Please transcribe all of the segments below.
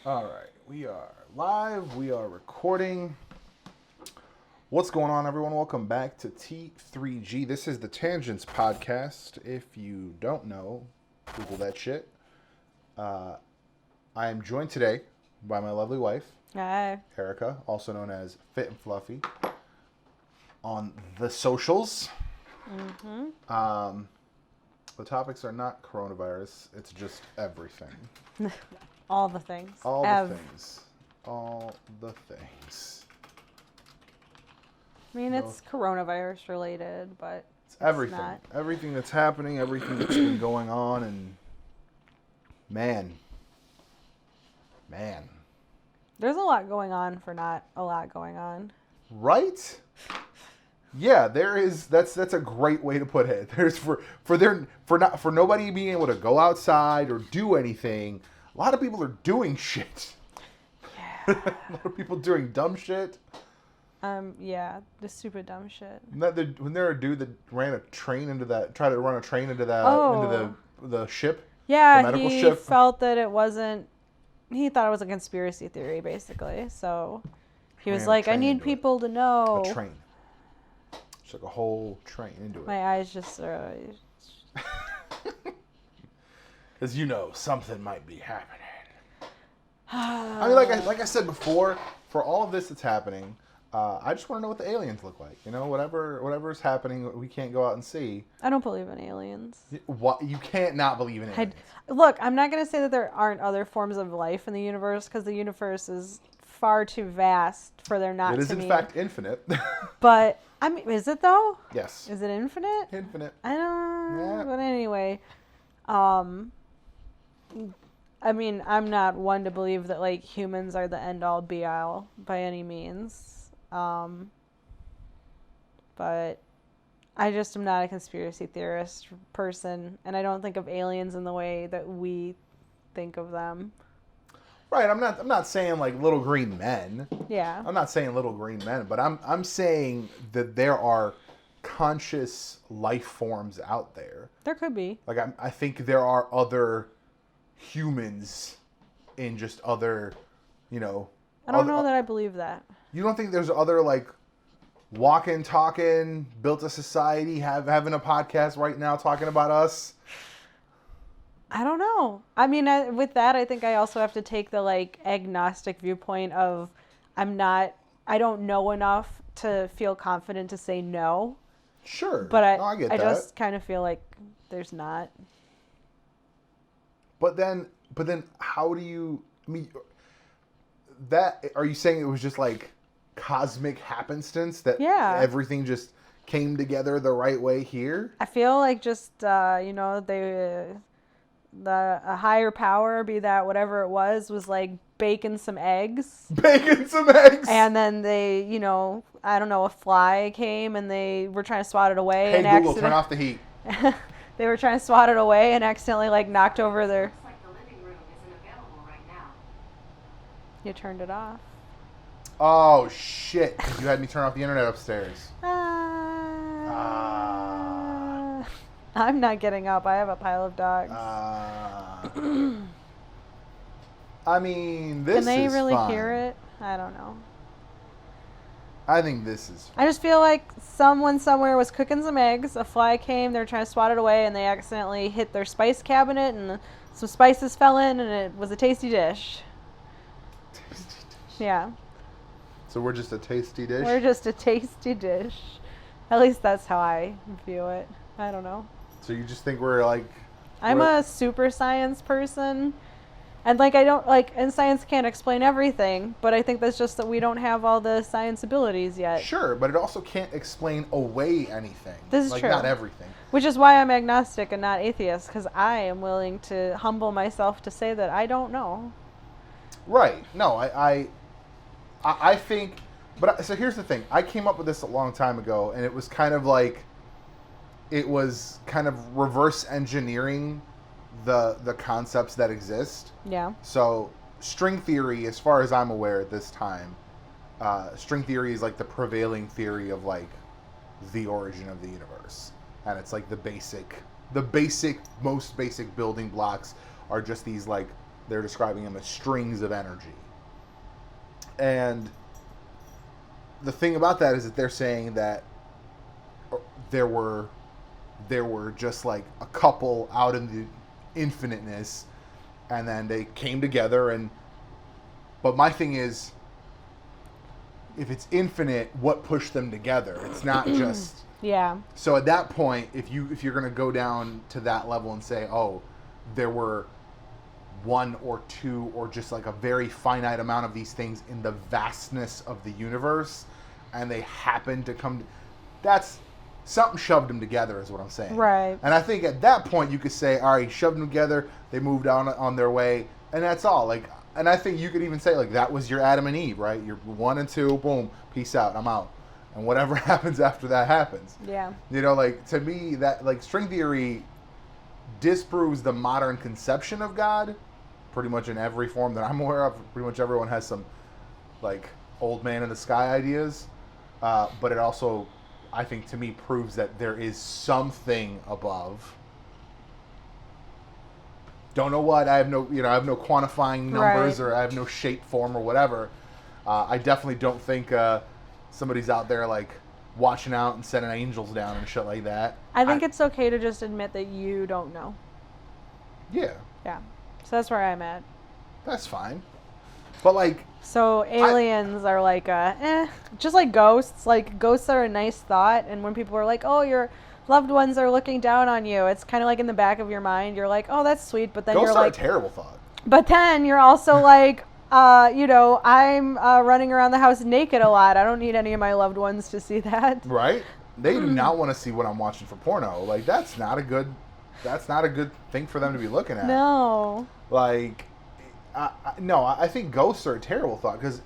All right, we are live. We are recording. What's going on, everyone? Welcome back to T3G. This is the Tangents podcast. If you don't know, Google that shit. I am joined today by my lovely wife, Hi. Erica, also known as Fit and Fluffy, on the socials. The topics are not coronavirus. It's just everything. All the things. All the things. All the things. I mean, it's coronavirus related, but it's everything. not. Everything that's happening, everything that's been going on, and man. There's a lot going on for not a lot going on. Right? Yeah, there is. That's a great way to put it. There's for nobody being able to go outside or do anything. A lot of people are doing shit. Yeah. A lot of people doing dumb shit. Yeah, the stupid dumb shit. When there a dude that ran a train into that, tried to run a train into that, into the ship. Yeah, the medical he ship. felt that it wasn't. He thought it was a conspiracy theory, basically. So he was like, "I need people to know." A train. Just like a whole train into it. My eyes just. As you know, something might be happening. I mean, like I said before, for all of this that's happening, I just want to know what the aliens look like. You know, whatever's happening, we can't go out and see. I don't believe in aliens. What? You can't not believe in aliens. Look, I'm not going to say that there aren't other forms of life in the universe, because the universe is far too vast for there not to be. It is, in fact, infinite. But, I mean, is it though? Yes. Is it infinite? Infinite. I don't know. Yeah. But anyway, I mean, I'm not one to believe that, like, humans are the end-all, be-all by any means. But I just am not a conspiracy theorist person, and I don't think of aliens in the way that we think of them. Right. I'm not saying like little green men. Yeah. I'm not saying little green men, but I'm saying that there are conscious life forms out there. There could be. Like I think there are other humans in just other, you know. I don't know that I believe that. You don't think there's other like walking, talking, built a society, having a podcast right now talking about us? I don't know. I mean, with that, I think I also have to take the like agnostic viewpoint of I don't know enough to feel confident to say no. Sure. But I get that. I just kind of feel like there's not. But then how do you, I mean, that, are you saying it was just like cosmic happenstance that everything just came together the right way here? I feel like just, you know, a higher power, be that whatever it was like baking some eggs. And then they, you know, I don't know, a fly came and they were trying to swat it away. Hey, Google, turn off the heat. They were trying to swat it away and accidentally like knocked over their... Looks like the living room isn't available right now. You turned it off. Oh, shit. You had me turn off the internet upstairs. I'm not getting up. I have a pile of dogs. I mean, this is Can they really fine. hear it? I don't know. I think this is fine. I just feel like someone somewhere was cooking some eggs. A fly came. They were trying to swat it away, and they accidentally hit their spice cabinet, and some spices fell in, and it was a tasty dish. Yeah. So we're just a tasty dish? We're just a tasty dish. At least that's how I view it. I don't know. So you just think we're like... I'm a super science person. And like I don't like, and science can't explain everything, but I think that's just that we don't have all the science abilities yet. Sure, but it also can't explain away anything. This is true. Not everything. Which is why I'm agnostic and not atheist, because I am willing to humble myself to say that I don't know. Right. No, I think, but so here's the thing. I came up with this a long time ago, and it was kind of like, it was kind of reverse engineering the concepts that exist. Yeah. So string theory, as far as I'm aware at this time, string theory is like the prevailing theory of like the origin of the universe. And it's like the most basic building blocks are just these like They're describing them as strings of energy. And the thing about that is that they're saying that there were just like a couple out in the infiniteness, and then they came together. And but my thing is, if it's infinite, what pushed them together? It's not just Yeah. So at that point, if you're going to go down to that level and say, oh, there were one or two or just like a very finite amount of these things in the vastness of the universe, and they happen to come, that's something shoved them together, is what I'm saying. Right. And I think at that point you could say, all right, shoved them together, they moved on their way, and that's all. Like, and I think you could even say, like, that was your Adam and Eve, right? You're 1 and 2, boom, peace out, I'm out. And whatever happens after that happens. Yeah. You know, like, to me, that, like, string theory disproves the modern conception of God pretty much in every form that I'm aware of. Pretty much everyone has some, like, old man in the sky ideas. But it also, I think, to me, proves that there is something above. Don't know what. I have no quantifying numbers, Right. or I have no shape, form, or whatever. I definitely don't think somebody's out there like watching out and sending angels down and shit like that. I think it's okay to just admit that you don't know. Yeah, Yeah. So that's where I'm at. that's fine. But like, So aliens are like, just like ghosts. Like, ghosts are a nice thought. And when people are like, oh, your loved ones are looking down on you, it's kind of like in the back of your mind. You're like, oh, that's sweet. But then ghosts you're are like, a terrible thought. but then you're also like, I'm running around the house naked a lot. I don't need any of my loved ones to see that. Right? They do not want to see what I'm watching for porno. Like, that's not a good thing for them to be looking at. No. Like, I think ghosts are a terrible thought, because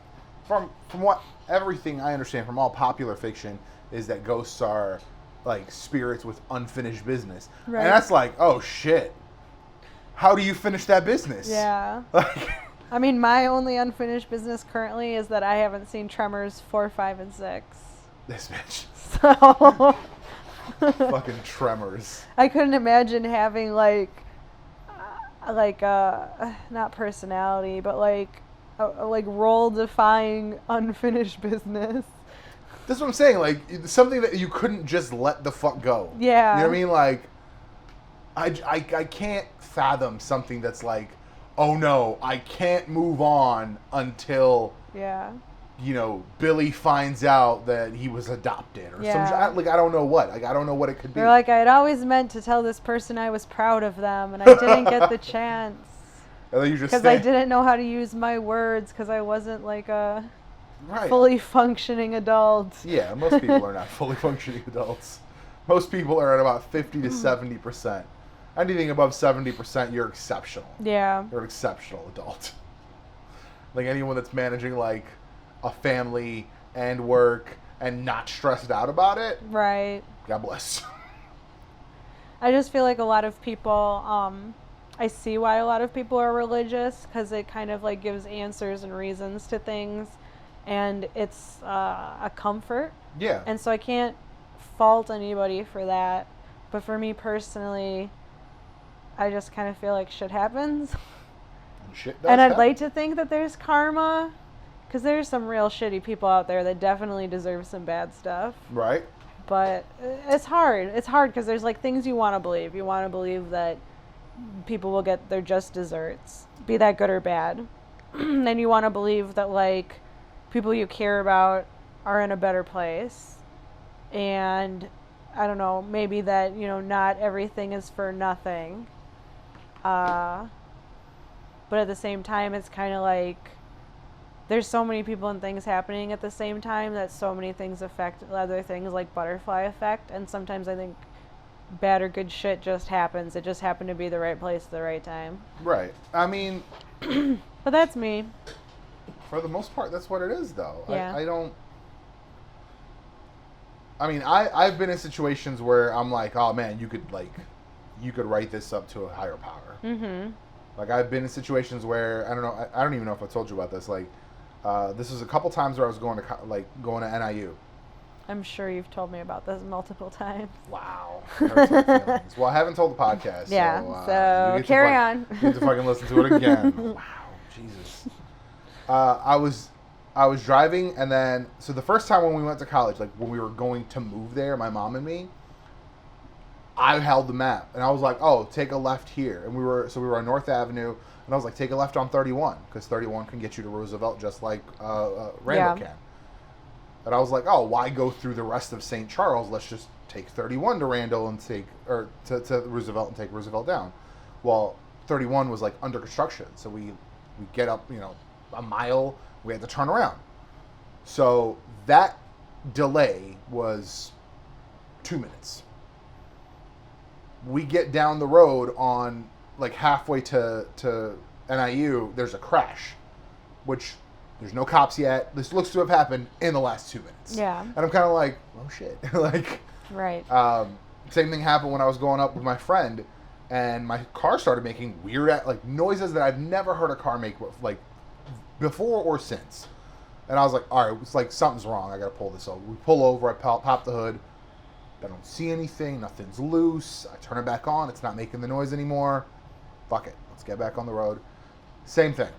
from what everything I understand from all popular fiction is that ghosts are like spirits with unfinished business. Right. And that's like, oh shit. How do you finish that business? Yeah. Like, I mean, my only unfinished business currently is that I haven't seen Tremors 4, 5, and 6. this bitch. So Fucking Tremors. I couldn't imagine having like not personality, but like like role defying unfinished business. That's what I'm saying. Like, something that you couldn't just let the fuck go. Yeah. You know what I mean? Like, I can't fathom something that's like, oh no, I can't move on until, Yeah. Billy finds out that he was adopted or Yeah. some like, I don't know what. Like, I don't know what it could be. They're like, I'd always meant to tell this person I was proud of them, and I didn't get the chance. And then you just Because I didn't know how to use my words, because I wasn't like a right. fully functioning adult. Yeah, most people are not fully functioning adults. Most people are at about 50 to 70%. Anything above 70%, you're exceptional. Yeah. You're an exceptional adult. Like, anyone that's managing like a family and work and not stressed out about it, Right. God bless. I just feel like a lot of people, I see why a lot of people are religious, because it kind of like gives answers and reasons to things, and it's a comfort. Yeah. And so I can't fault anybody for that. But for me personally, I just kind of feel like shit happens. And shit does And I'd happen. like to think that there's karma, because there's some real shitty people out there that definitely deserve some bad stuff. Right. But it's hard. It's hard because there's like things you want to believe. You want to believe that people will get their just desserts, be that good or bad. And you want to believe that like people you care about are in a better place. And I don't know, maybe that, not everything is for nothing. But at the same time, it's kind of like there's so many people and things happening at the same time that so many things affect other things, like butterfly effect. And sometimes I think bad or good shit just happens. It just happened to be the right place at the right time. Right. I mean, But that's me. for the most part, that's what it is, though. Yeah. I don't. I mean, I've been in situations where I'm like, oh man, you could write this up to a higher power. Mm-hmm. Like, I've been in situations where I don't even know if I told you about this. Like, this was a couple times where I was going to NIU, I'm sure you've told me about this multiple times. Wow. Hurts my feelings. Well, I haven't told the podcast. Yeah, you get to carry on. You get to fucking listen to it again. Wow. Jesus. I was driving, and then so the first time when we went to college, like when we were going to move there, my mom and me, I held the map, and I was like, "Oh, take a left here." And we were on North Avenue, and I was like, "Take a left on 31, because 31 can get you to Roosevelt just like Randall can." And I was like, "Oh, why go through the rest of St. Charles? Let's just take 31 to Randall and to Roosevelt and take Roosevelt down." Well, 31 was like under construction, so we get up, a mile. We had to turn around. So that delay was 2 minutes. We get down the road on like halfway to NIU. There's a crash, which there's no cops yet. This looks to have happened in the last 2 minutes. Yeah. And I'm kind of like, oh shit. Like, right. Same thing happened when I was going up with my friend, and my car started making weird like noises that I've never heard a car make like before or since. And I was like, all right, it's like something's wrong. I got to pull this over. We pull over. I pop the hood. I don't see anything. Nothing's loose. I turn it back on. It's not making the noise anymore. Fuck it. Let's get back on the road. Same thing.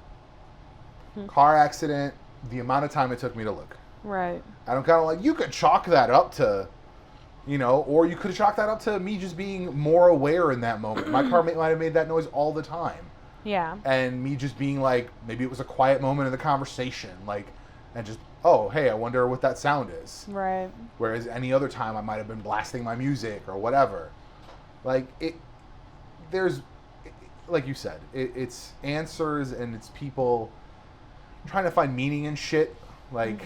Car accident. The amount of time it took me to look. Right. And I'm kind of like, you could chalk that up to, or you could chalk that up to me just being more aware in that moment. My car might have made that noise all the time. Yeah. And me just being like, maybe it was a quiet moment in the conversation, like, and just, oh, hey, I wonder what that sound is. Right. Whereas any other time I might have been blasting my music or whatever. Like, like you said, it's answers and it's people trying to find meaning in shit. Like,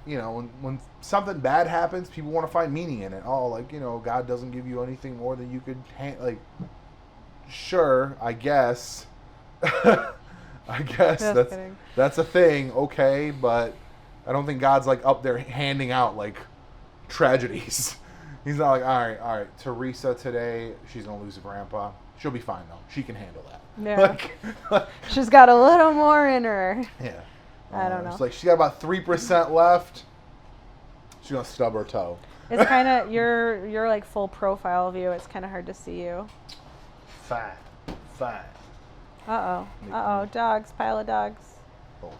when something bad happens, people want to find meaning in it. Oh, like, God doesn't give you anything more than you could, like, sure, I guess. I guess that's a thing, okay, but I don't think God's like up there handing out like tragedies. He's not like, all right, Teresa today, she's gonna lose a grandpa. She'll be fine though. She can handle that. Yeah. She's got a little more in her. Yeah. I don't know. It's like she got about 3% left. She's gonna stub her toe. It's kind of your like full profile view. It's kind of hard to see you. Fine. Dogs, pile of dogs. Oh,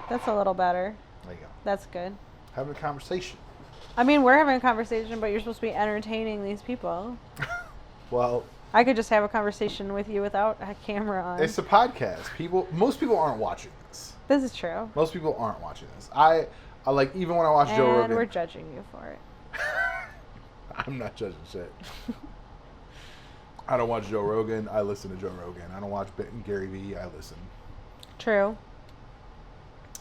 That's a little better. there you go. That's good. Having a conversation. I mean, we're having a conversation, but you're supposed to be entertaining these people. Well, I could just have a conversation with you without a camera on. it's a podcast. Most people aren't watching this. This is true. Most people aren't watching this. I like, even when I watch Joe Rogan. And we're judging you for it. I'm not judging shit. I don't watch Joe Rogan. I listen to Joe Rogan. I don't watch Gary Vee. I listen. True.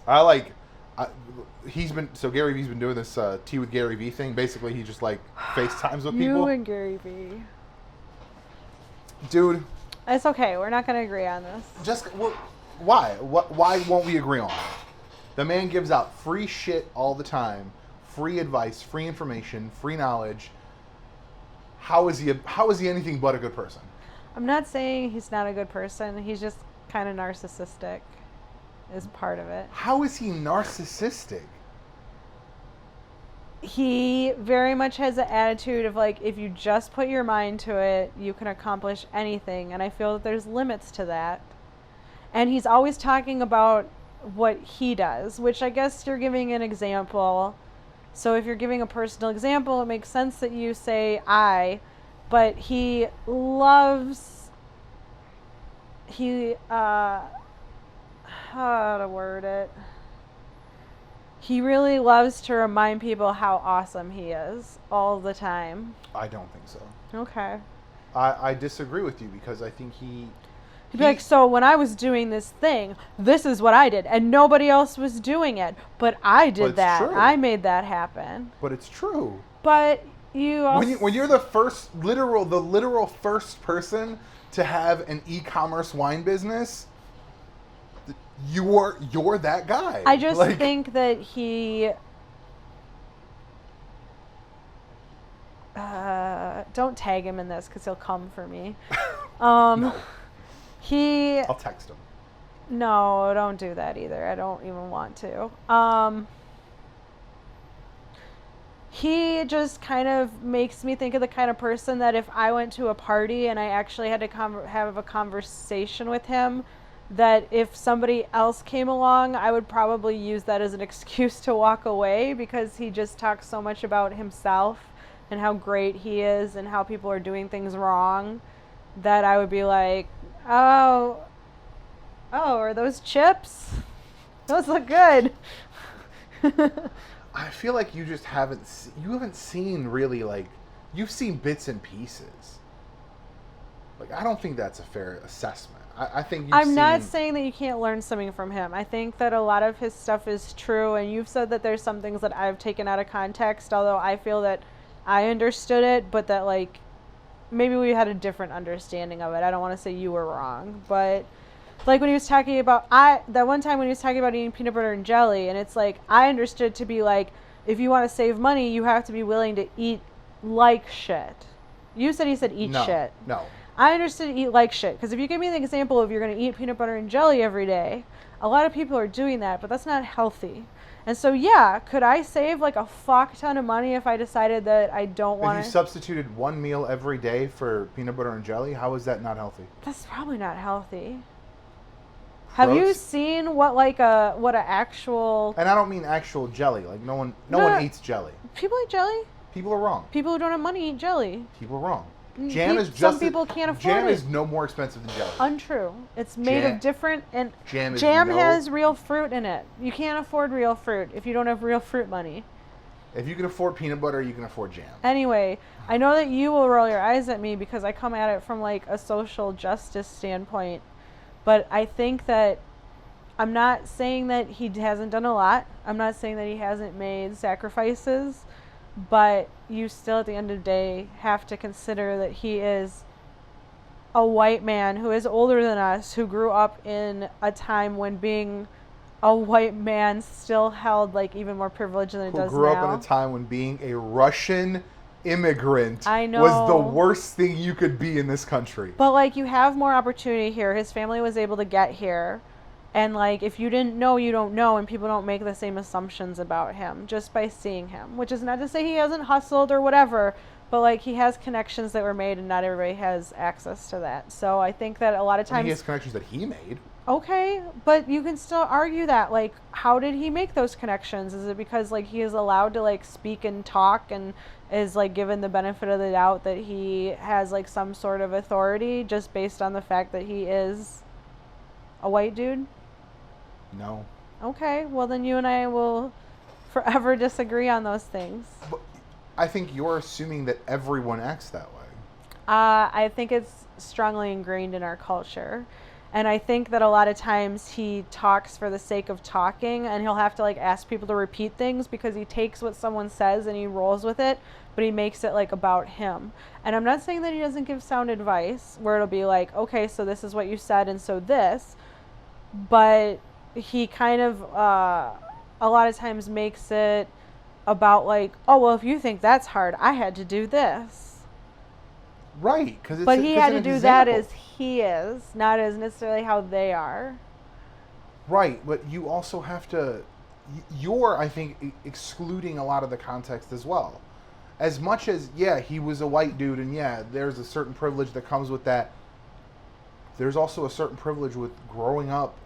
Gary Vee's been doing this Tea with Gary Vee thing. Basically, he just like FaceTimes with people. You and Gary Vee. Dude. It's okay. We're not going to agree on this. Why? Why won't we agree on it? The man gives out free shit all the time. Free advice, free information, free knowledge. How is he anything but a good person? I'm not saying he's not a good person. He's just kind of narcissistic is part of it. How is he narcissistic? He very much has an attitude of like, if you just put your mind to it, you can accomplish anything. And I feel that there's limits to that. And he's always talking about what he does, which I guess you're giving an example. So if you're giving a personal example, it makes sense that you say I, but he loves, how to word it? He really loves to remind people how awesome he is all the time. I don't think so. Okay. I disagree with you because I think he'd be like, so when I was doing this thing, this is what I did, and nobody else was doing it, but I did that. True. I made that happen. But it's true. But you also... when you're the literal first person to have an e-commerce wine business, you're that guy. I just think that he... don't tag him in this because he'll come for me. No. I'll text him. No, don't do that either. I don't even want to. he just kind of makes me think of the kind of person that if I went to a party and I actually had to have a conversation with him, that if somebody else came along, I would probably use that as an excuse to walk away, because he just talks so much about himself and how great he is and how people are doing things wrong, that I would be like, oh, are those chips? Those look good. I feel like you just haven't you haven't seen really, like, you've seen bits and pieces. Like, I don't think that's a fair assessment. I think I'm not saying that you can't learn something from him. I think that a lot of his stuff is true, and you've said that there's some things that I've taken out of context, although I feel that I understood it, but that, like, maybe we had a different understanding of it. I don't want to say you were wrong, but like when he was talking about, that one time when he was talking about eating peanut butter and jelly, and it's like, I understood to be like, if you want to save money, you have to be willing to eat like shit. You said he said eat shit. No. I understood eat like shit, because if you give me the example of you're going to eat peanut butter and jelly every day, a lot of people are doing that, but that's not healthy. And so, yeah, could I save like a fuck ton of money if I decided that I don't want to? If you substituted one meal every day for peanut butter and jelly, how is that not healthy? That's probably not healthy. Have you seen what an actual? And I don't mean actual jelly. Like no one eats jelly. People eat jelly. People are wrong. People who don't have money eat jelly. People are wrong. Jam is just some people can't afford jam it. is no more expensive than jelly. Untrue. It's made of different, and jam has real fruit in it. You can't afford real fruit if you don't have real fruit money. If you can afford peanut butter, you can afford jam. Anyway, I know that you will roll your eyes at me because I come at it from like a social justice standpoint, but I think that I'm not saying that he hasn't done a lot. I'm not saying that he hasn't made sacrifices, but you still at the end of the day have to consider that he is a white man who is older than us, who grew up in a time when being a white man still held like even more privilege than it does now. Who grew up in a time when being a Russian immigrant was the worst thing you could be in this country. But like, you have more opportunity here. His family was able to get here. And like, if you didn't know, you don't know, and people don't make the same assumptions about him just by seeing him, which is not to say he hasn't hustled or whatever, but like, he has connections that were made and not everybody has access to that. So I think that a lot of times he has connections that he made. Okay, but you can still argue that, like, how did he make those connections? Is it because like he is allowed to like speak and talk and is like given the benefit of the doubt that he has like some sort of authority just based on the fact that he is a white dude? No. Okay, well then you and I will forever disagree on those things. But I think you're assuming that everyone acts that way. I think it's strongly ingrained in our culture. And I think that a lot of times he talks for the sake of talking, and he'll have to like ask people to repeat things because he takes what someone says and he rolls with it, but he makes it like about him. And I'm not saying that he doesn't give sound advice where it'll be like, okay, so this is what you said and so this, but he kind of a lot of times makes it about like, oh, well, if you think that's hard, I had to do this. Right, but he had to do that as he is, not as necessarily how they are. Right, but you also have to, you're, I think, excluding a lot of the context as well. As much as, yeah, he was a white dude, and yeah, there's a certain privilege that comes with that, there's also a certain privilege with growing up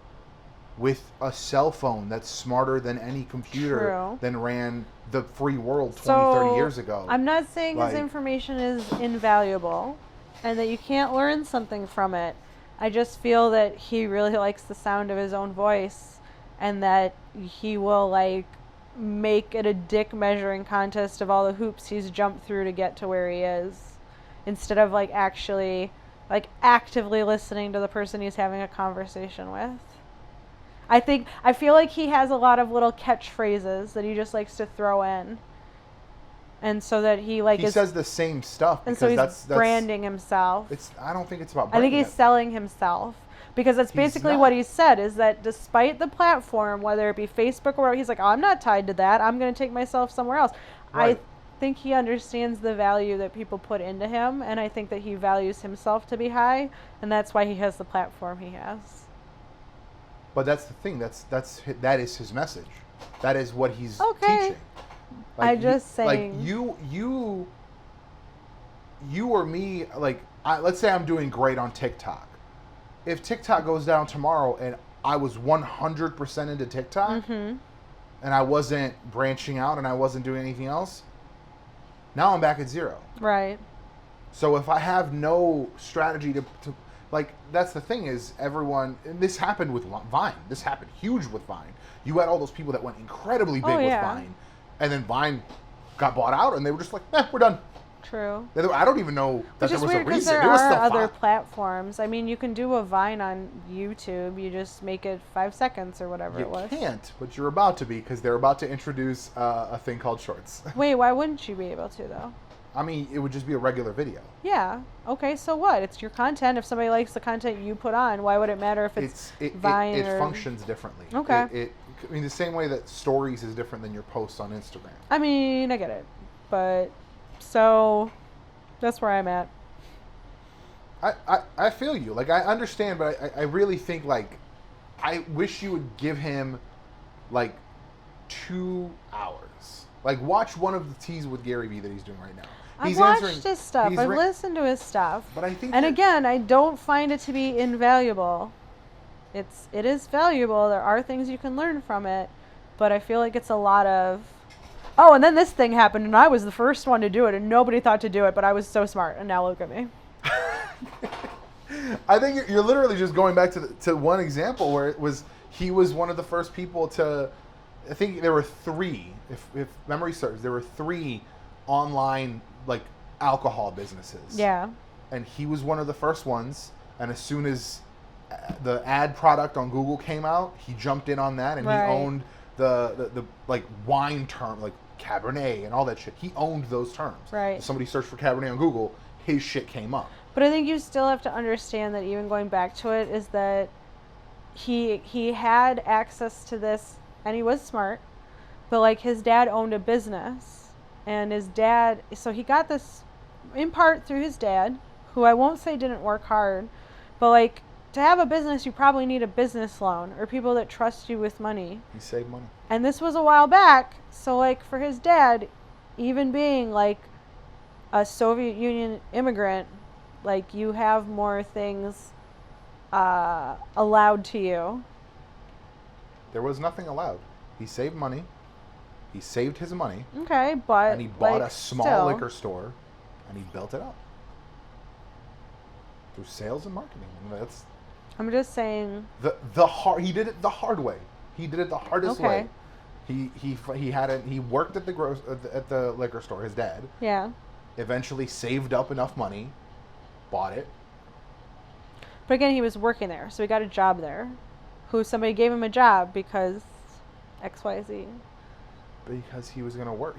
with a cell phone that's smarter than any computer than ran the free world 30 years ago. I'm not saying his information is invaluable and that you can't learn something from it. I just feel that he really likes the sound of his own voice, and that he will like make it a dick measuring contest of all the hoops he's jumped through to get to where he is, instead of like actually like actively listening to the person he's having a conversation with. I feel like he has a lot of little catchphrases that he just likes to throw in. And so that he says the same stuff, and so he's that's branding himself. I don't think it's about branding. I think he's selling himself, because that's basically what he said, is that despite the platform, whether it be Facebook or whatever, he's like, oh, I'm not tied to that. I'm going to take myself somewhere else. Right. I think he understands the value that people put into him, and I think that he values himself to be high, and that's why he has the platform he has. But that's the thing. That is his message. That is what he's teaching. I'm just saying. Like you or me, like let's say I'm doing great on TikTok. If TikTok goes down tomorrow and I was 100% into TikTok Mm-hmm. and I wasn't branching out and I wasn't doing anything else, now I'm back at zero. Right. So if I have no strategy to like, that's the thing is everyone, and this happened with Vine. This happened huge with Vine. You had all those people that went incredibly big with Vine, and then Vine got bought out, and they were just like, we're done. True. I don't even know that Which there is was weird a because reason. there It was are still other fine. platforms. I mean, you can do a Vine on YouTube. You just make it 5 seconds or whatever You it was. can't, but you're about to be because they're about to introduce a thing called Shorts. Wait, why wouldn't you be able to though? I mean, it would just be a regular video. Yeah. Okay. So what? It's your content. If somebody likes the content you put on, why would it matter if it's Vine it or... functions differently. Okay. I mean, the same way that Stories is different than your posts on Instagram. I mean, I get it, but so that's where I'm at. I feel you. Like, I understand, but I really think, like, I wish you would give him, like, 2 hours. Like, watch one of the teas with Gary Vee that he's doing right now. I've watched his stuff. I've listened to his stuff. But I think and that- again, I don't find it to be invaluable. It is valuable. There are things you can learn from it, but I feel like it's a lot of, oh, and then this thing happened, and I was the first one to do it, and nobody thought to do it, but I was so smart, and now look at me. I think you're literally just going back to one example where he was one of the first people to. I think there were 3, if memory serves, there were 3 online like alcohol businesses. Yeah. And he was one of the first ones. And as soon as the ad product on Google came out, he jumped in on that, and Right. he owned the like wine term, like Cabernet and all that shit. He owned those terms. Right. If somebody searched for Cabernet on Google, his shit came up. But I think you still have to understand that even going back to it is that he had access to this, and he was smart, but like his dad owned a business, and his dad, so he got this in part through his dad, who I won't say didn't work hard, but like to have a business you probably need a business loan or people that trust you with money. He saved money. And this was a while back, so like for his dad, even being like a Soviet Union immigrant, like you have more things allowed to you. There was nothing allowed. He saved money. He saved his money. Okay, but And he bought like, a small still, liquor store, and he built it up through sales and marketing. And that's I'm just saying. the hard. He did it the hard way. He did it the hardest Okay. way. He worked at the liquor store. His dad Yeah. eventually saved up enough money, bought it. But again, he was working there, so he got a job there. Somebody gave him a job because XYZ. Because he was going to work.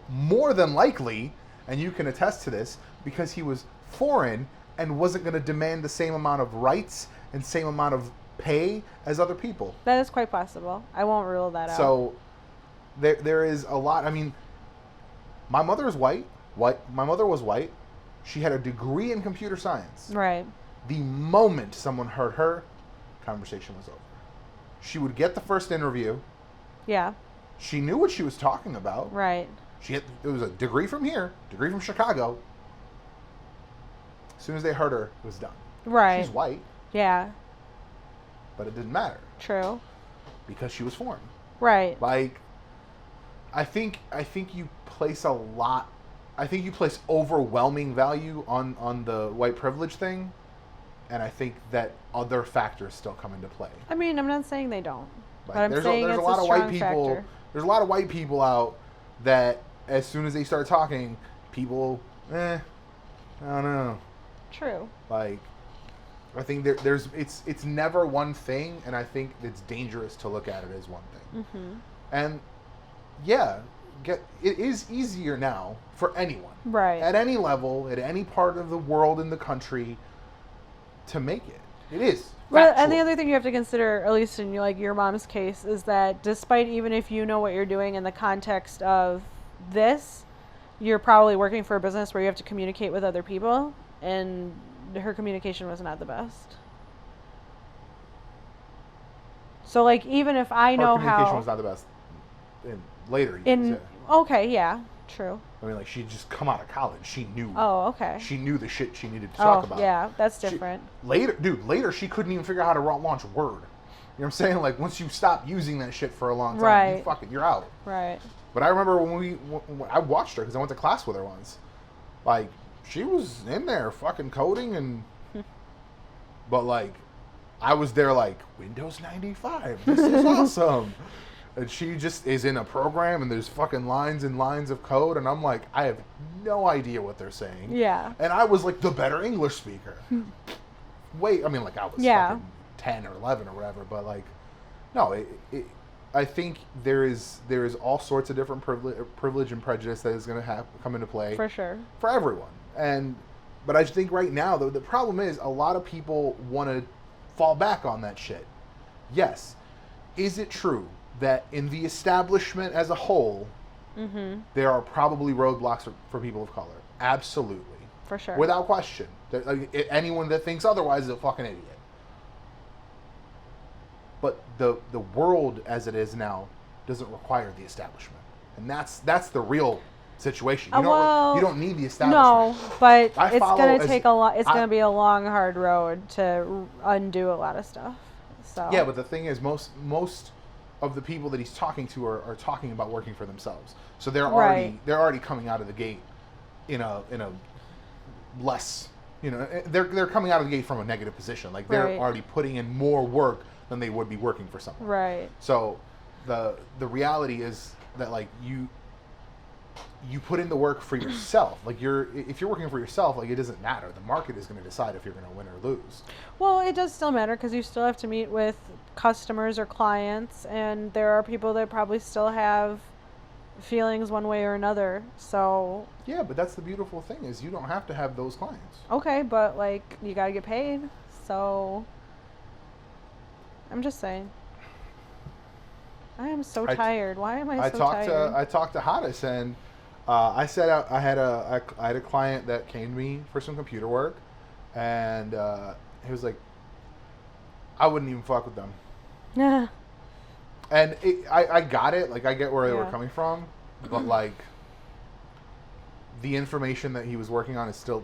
More than likely, and you can attest to this, because he was foreign and wasn't going to demand the same amount of rights and same amount of pay as other people. That is quite possible. I won't rule that out. So there is a lot. I mean, my mother is white. My mother was white. She had a degree in computer science. Right. The moment someone heard her, conversation was over. She would get the first interview. Yeah. She knew what she was talking about. Right. It was a degree from here, degree from Chicago. As soon as they heard her, it was done. Right. She's white, Yeah. but it didn't matter True. because she was foreign. Right. Like, I think you place a lot. I think you place overwhelming value on the white privilege thing, and I think that other factors still come into play. I mean, I'm not saying they don't, Like, but I'm saying there's it's a lot a of white strong people. factor. There's a lot of white people out that as soon as they start talking, people, I don't know. True. Like, I think it's never one thing, and I think it's dangerous to look at it as one thing. Mm-hmm. And yeah, it is easier now for anyone, Right. at any level, at any part of the world in the country, to make it. It is. Well, and the factual. other thing you have to consider, at least in like your mom's case, is that despite even if you know what you're doing in the context of this, you're probably working for a business where you have to communicate with other people, and her communication was not the best. So like even if I know Our communication how, was not the best in later years. In Yeah. okay, yeah, true. I mean, like, she'd just come out of college. She knew. Oh, okay. She knew the shit she needed to talk about. Yeah, that's She- different. later, she couldn't even figure out how to launch Word. You know what I'm saying? Like, once you stop using that shit for a long time, Right. you're out. Right. But I remember when I watched her because I went to class with her once. Like, she was in there fucking coding and, but like, I was there like Windows 95. This is awesome. And she just is in a program and there's fucking lines and lines of code and I'm like, I have no idea what they're saying. Yeah. And I was like the better English speaker. Wait, I mean, like, I was fucking 10 or 11 or whatever, but like, no, I think there is all sorts of different privilege and prejudice that is going to come into play For sure. for everyone. But I think right now the problem is a lot of people want to fall back on that shit. Yes, is it true that in the establishment as a whole, there are probably roadblocks for people of color? Absolutely, For sure. without question. Like, anyone that thinks otherwise is a fucking idiot. But the world as it is now doesn't require the establishment, and that's the real situation. You don't need the establishment. No, but I it's follow gonna as- take a lot. It's I- gonna be a long, hard road to undo a lot of stuff. So Yeah, but the thing is, most of the people that he's talking to are talking about working for themselves. So they're Right. already coming out of the gate in a less, they're coming out of the gate from a negative position. Like, they're Right. already putting in more work than they would be working for someone. right, So the reality is that, like, you put in the work for yourself. Like, if you're working for yourself, like, it doesn't matter. The market is going to decide if you're going to win or lose. well, it does still matter because you still have to meet with customers or clients, and there are people that probably still have feelings one way or another. So Yeah, but that's the beautiful thing is you don't have to have those clients. okay, but like you gotta get paid. So I'm just saying. I am so I- tired. Why am I I so talked tired? to Hadis and I said I had a client that came to me for some computer work, and he was like, I wouldn't even fuck with them. Yeah. And I got it. Like, I get where they were Yeah. coming from, but like, the information that he was working on is still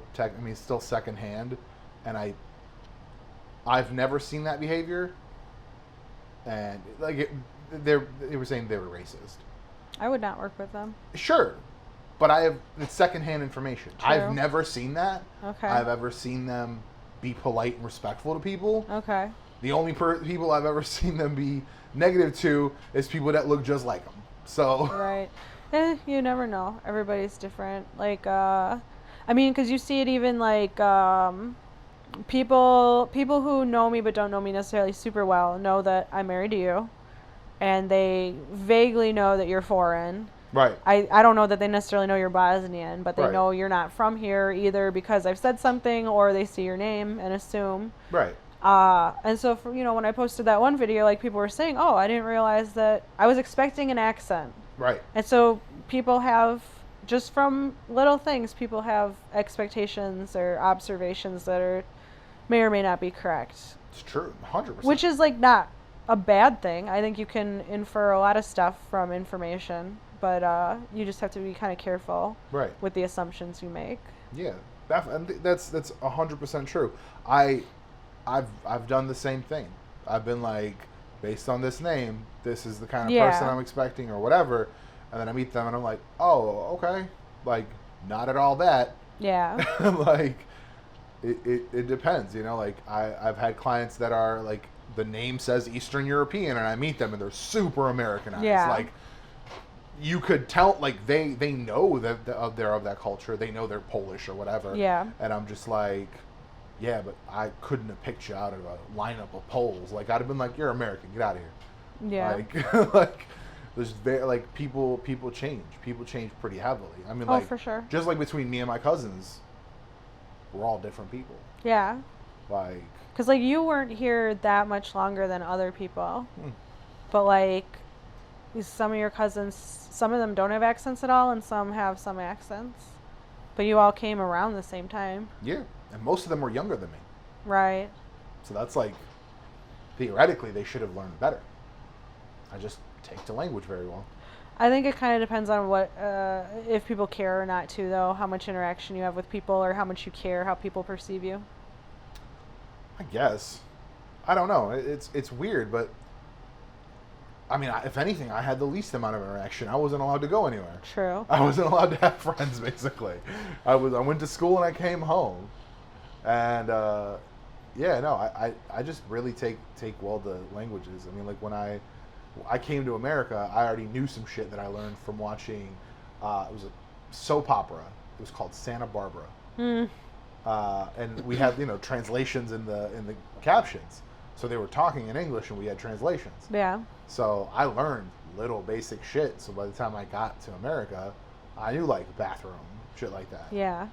still secondhand, and I've never seen that behavior. And like, they were saying they were racist. I would not work with them. Sure, but it's secondhand information. True. I've never seen that. Okay. I've ever seen them be polite and respectful to people. Okay. The only people I've ever seen them be negative to is people that look just like them. So Right. You never know. Everybody's different. Like, I mean, because you see it even like people who know me but don't know me necessarily super well know that I'm married to you, and they vaguely know that you're foreign. right, I don't know that they necessarily know you're Bosnian, but they Right. know you're not from here either because I've said something or they see your name and assume. right, And so, when I posted that one video, like people were saying, oh, I didn't realize that I was expecting an accent. right. And so people have, just from little things, people have expectations or observations that may or may not be correct. It's true, 100%. Which is like not a bad thing. I think you can infer a lot of stuff from information, but you just have to be kind of careful right. with the assumptions you make. Yeah, that's 100% true. I've done the same thing. I've been like, based on this name, this is the kind of Yeah. person I'm expecting or whatever, and then I meet them and I'm like, oh, okay, like, not at all that. Yeah. Like, it depends, like, I've had clients that are like, the name says Eastern European and I meet them and they're super Americanized. Yeah. Like, you could tell, like, they know that they're of that culture. They know they're Polish or whatever. Yeah. And I'm just like, yeah, but I couldn't have picked you out of a lineup of Poles. Like, I'd have been like, you're American, get out of here. Yeah. Like there's people change. People change pretty heavily. I mean, Oh, like, for sure. just like between me and my cousins, we're all different people. Yeah. Like, Because, like, you weren't here that much longer than other people. Hmm. But, like, some of your cousins, some of them don't have accents at all, and some have some accents. But you all came around the same time. yeah, and most of them were younger than me. Right. So that's like, theoretically, they should have learned better. I just take to language very well. I think it kind of depends on what, if people care or not too, though, how much interaction you have with people or how much you care how people perceive you. I guess. I don't know. It's weird, but I mean, if anything, I had the least amount of interaction. I wasn't allowed to go anywhere. True. I wasn't allowed to have friends, basically. I went to school and I came home, and yeah, no, I just really take well the languages. I mean, like when I came to America, I already knew some shit that I learned from watching. It was a soap opera. It was called Santa Barbara. And we had translations in the captions, so they were talking in English and we had translations. Yeah. So I learned little basic shit. So by the time I got to America, I knew like bathroom shit like that. Yeah.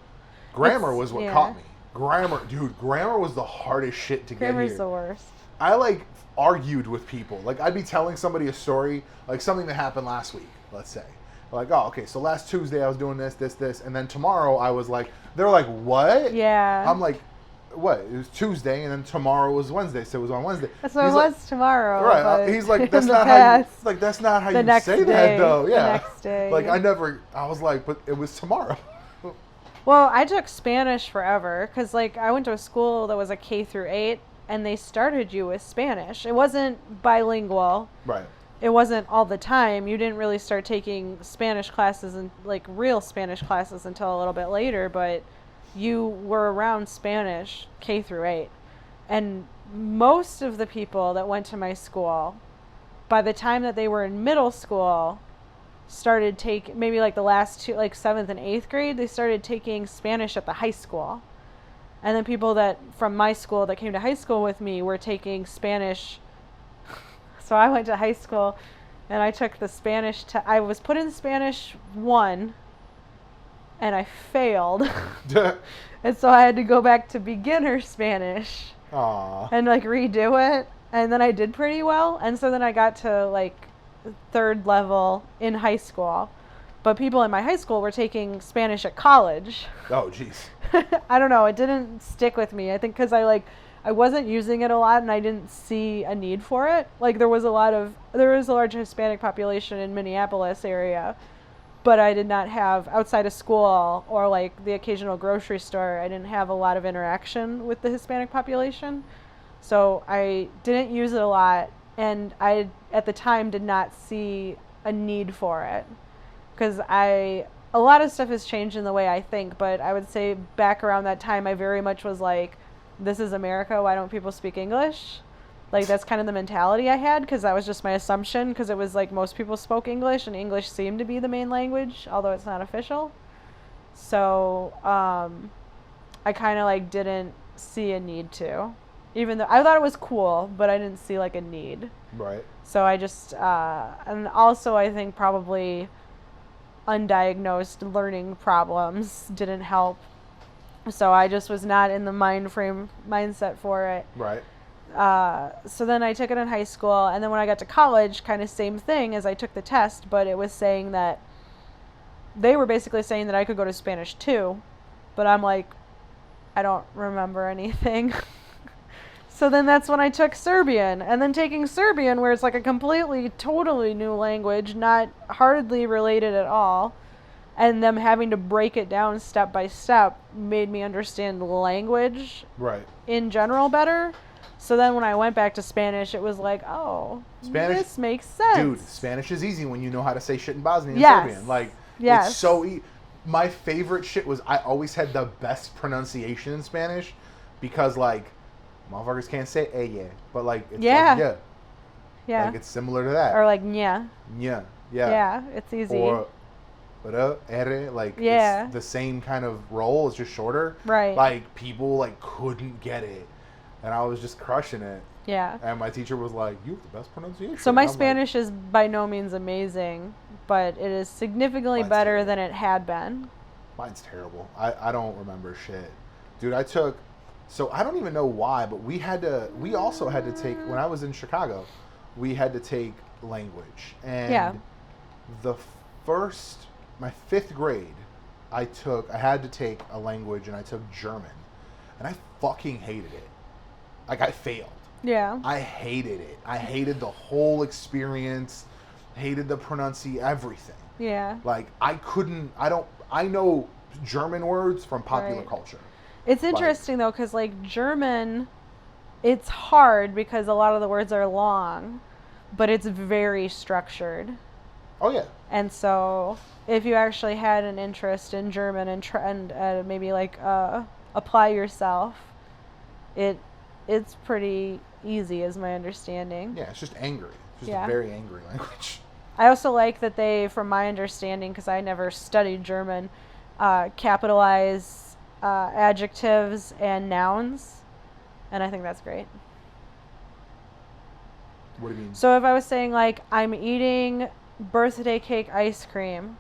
Grammar was what caught me. Grammar was the hardest shit to get here. Grammar's the worst. I like argued with people. Like I'd be telling somebody a story, like something that happened last week, let's say. Like, oh, okay, so last Tuesday I was doing this, and then tomorrow I was like, they're like, what? Yeah. I'm like, what? It was Tuesday, and then tomorrow was Wednesday, so it was on Wednesday. So it was tomorrow. Right. He's like, that's in the not past, how you, like, that's not how the you next say day, that, though. the Yeah. next day. Like, I was like, but it was tomorrow. Well, I took Spanish forever because, like, I went to a school that was a K through 8, and they started you with Spanish. It wasn't bilingual. Right. It wasn't all the time. You didn't really start taking Spanish classes and, like, real Spanish classes until a little bit later, but you were around Spanish K through 8. And most of the people that went to my school, by the time that they were in middle school, started maybe like the last two, like 7th and 8th grade, they started taking Spanish at the high school. And then people that from my school that came to high school with me were taking Spanish. So I went to high school and I took the Spanish I was put in Spanish 1 and I failed. And so I had to go back to beginner Spanish. Aww. And like redo it. And then I did pretty well. And so then I got to like 3rd level in high school. But people in my high school were taking Spanish at college. Oh, jeez. I don't know. It didn't stick with me. I think because I wasn't using it a lot and I didn't see a need for it. Like there was a large Hispanic population in Minneapolis area, but I did not have, outside of school or like the occasional grocery store, I didn't have a lot of interaction with the Hispanic population. So I didn't use it a lot, and I, at the time, did not see a need for it. Because a lot of stuff has changed in the way I think, but I would say back around that time, I very much was like, this is America, why don't people speak English? Like, that's kind of the mentality I had, because that was just my assumption, because it was like most people spoke English, and English seemed to be the main language, although it's not official. So, I kind of like didn't see a need to. Even though I thought it was cool, but I didn't see like a need. Right. So I just, and also I think probably undiagnosed learning problems didn't help. So I just was not in the mindset for it. Right. So then I took it in high school, and then when I got to college, kind of same thing as I took the test, but it was saying that they were basically saying that I could go to Spanish 2, but I'm like, I don't remember anything. So then that's when I took Serbian, and then taking Serbian, where it's like a completely, totally new language, not hardly related at all, and them having to break it down step by step made me understand the language in general better. So then when I went back to Spanish, it was like, oh, this makes sense. Dude, Spanish is easy when you know how to say shit in Bosnian and Serbian. Like, it's so easy. My favorite shit was I always had the best pronunciation in Spanish because, like, motherfuckers can't say ella, but like it's like yeah. Like it's similar to that. Or like nya. Yeah. Yeah. Yeah, it's easy. Or like it's the same kind of roll, it's just shorter. Right. Like people like couldn't get it. And I was just crushing it. Yeah. And my teacher was like, you have the best pronunciation. So my Spanish is by no means amazing, but it is significantly better than it had been. Mine's terrible. I don't remember shit. Dude, so I don't even know why, but we also had to take, when I was in Chicago, we had to take language. And my 5th grade, I had to take a language, and I took German. And I fucking hated it. Like, I failed. Yeah. I hated it. I hated the whole experience. hated the everything. Yeah. Like, I know German words from popular Right. culture. It's interesting though, because like German, it's hard because a lot of the words are long, but it's very structured. Oh, yeah. And so, if you actually had an interest in German and maybe like apply yourself, it's pretty easy, is my understanding. Yeah, it's just angry. It's just Yeah. a very angry language. I also like that they, from my understanding, because I never studied German, capitalize adjectives and nouns, and I think that's great. What do you mean? So if I was saying like I'm eating birthday cake ice cream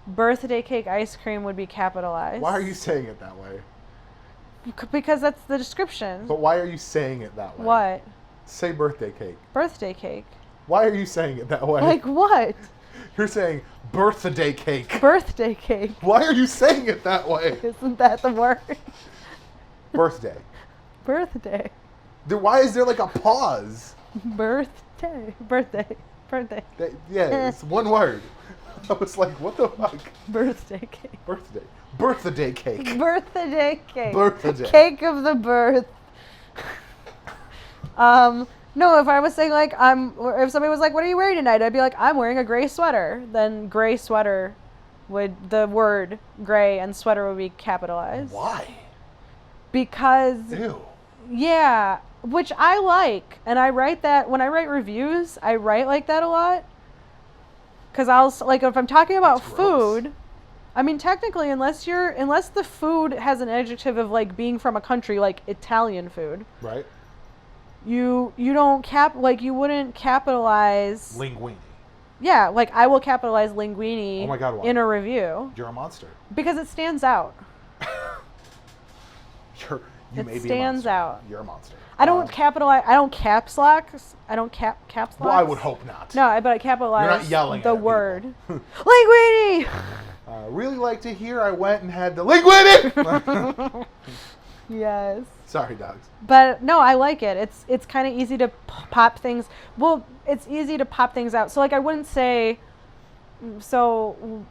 would be capitalized. Why are you saying it that way? Because that's the description. But why are you saying it that way? What? Say birthday cake. Birthday cake. Why are you saying it that way? Like what? You're saying birthday cake. Birthday cake. Why are you saying it that way? Isn't that the word? Birthday. Birthday. Then why is there like a pause? Birthday. Yeah, it's one word. I was like, what the fuck? Birthday cake. Birthday. Birthday cake. Birthday cake. Birthday. Cake of the birth. No, if I was saying like if somebody was like, "What are you wearing tonight?" I'd be like, "I'm wearing a gray sweater." Then gray sweater the word gray and sweater would be capitalized. Why? Because Ew. yeah, which I like, and I write that when I write reviews. I write like that a lot. Because like if I'm talking about That's gross. food, I mean technically unless the food has an adjective of like being from a country like Italian food, Right? you don't you wouldn't capitalize. Linguine. Yeah, like I will capitalize linguine Oh my God, why? in a review You're a monster. because it stands out. You It may be a stands monster. out. You're a monster. I don't capitalize. I don't caps lock. I don't caps lock. Well, I would hope not. No, but I capitalize You're not yelling the at word. people. Linguine. Really like to hear I went and had the linguine. Yes. Sorry, dogs. But no, I like it. It's kind of easy to pop things. Well, it's easy to pop things out. So like I wouldn't say. So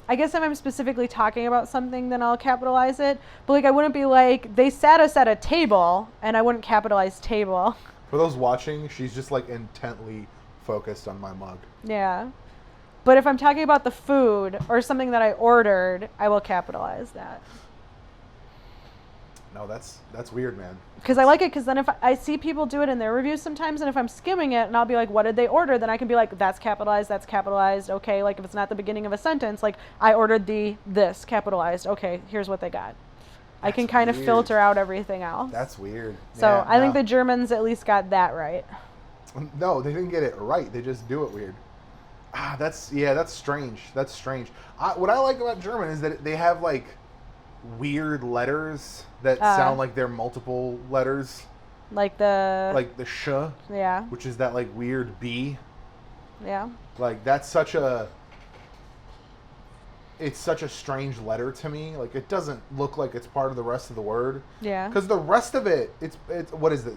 I guess if I'm specifically talking about something, then I'll capitalize it. But like I wouldn't be like they sat us at a table, and I wouldn't capitalize table. For those watching, she's just like intently focused on my mug. Yeah. But if I'm talking about the food or something that I ordered, I will capitalize that. No, that's weird, man. Because I like it, because then if I see people do it in their reviews sometimes, and if I'm skimming it and I'll be like, what did they order? Then I can be like, that's capitalized, okay, like if it's not the beginning of a sentence, like I ordered this capitalized, okay, here's what they got. I can kind of weird. filter out everything else. That's weird. So Yeah, I think no. the Germans at least got that right. No, they didn't get it right. They just do it weird. That's strange. That's strange. What I like about German is that they have like weird letters that sound like they're multiple letters. Like the sh, yeah, which is that like weird B. yeah. Like it's such a strange letter to me. Like it doesn't look like it's part of the rest of the word. Yeah. Because the rest of it, it's what is it?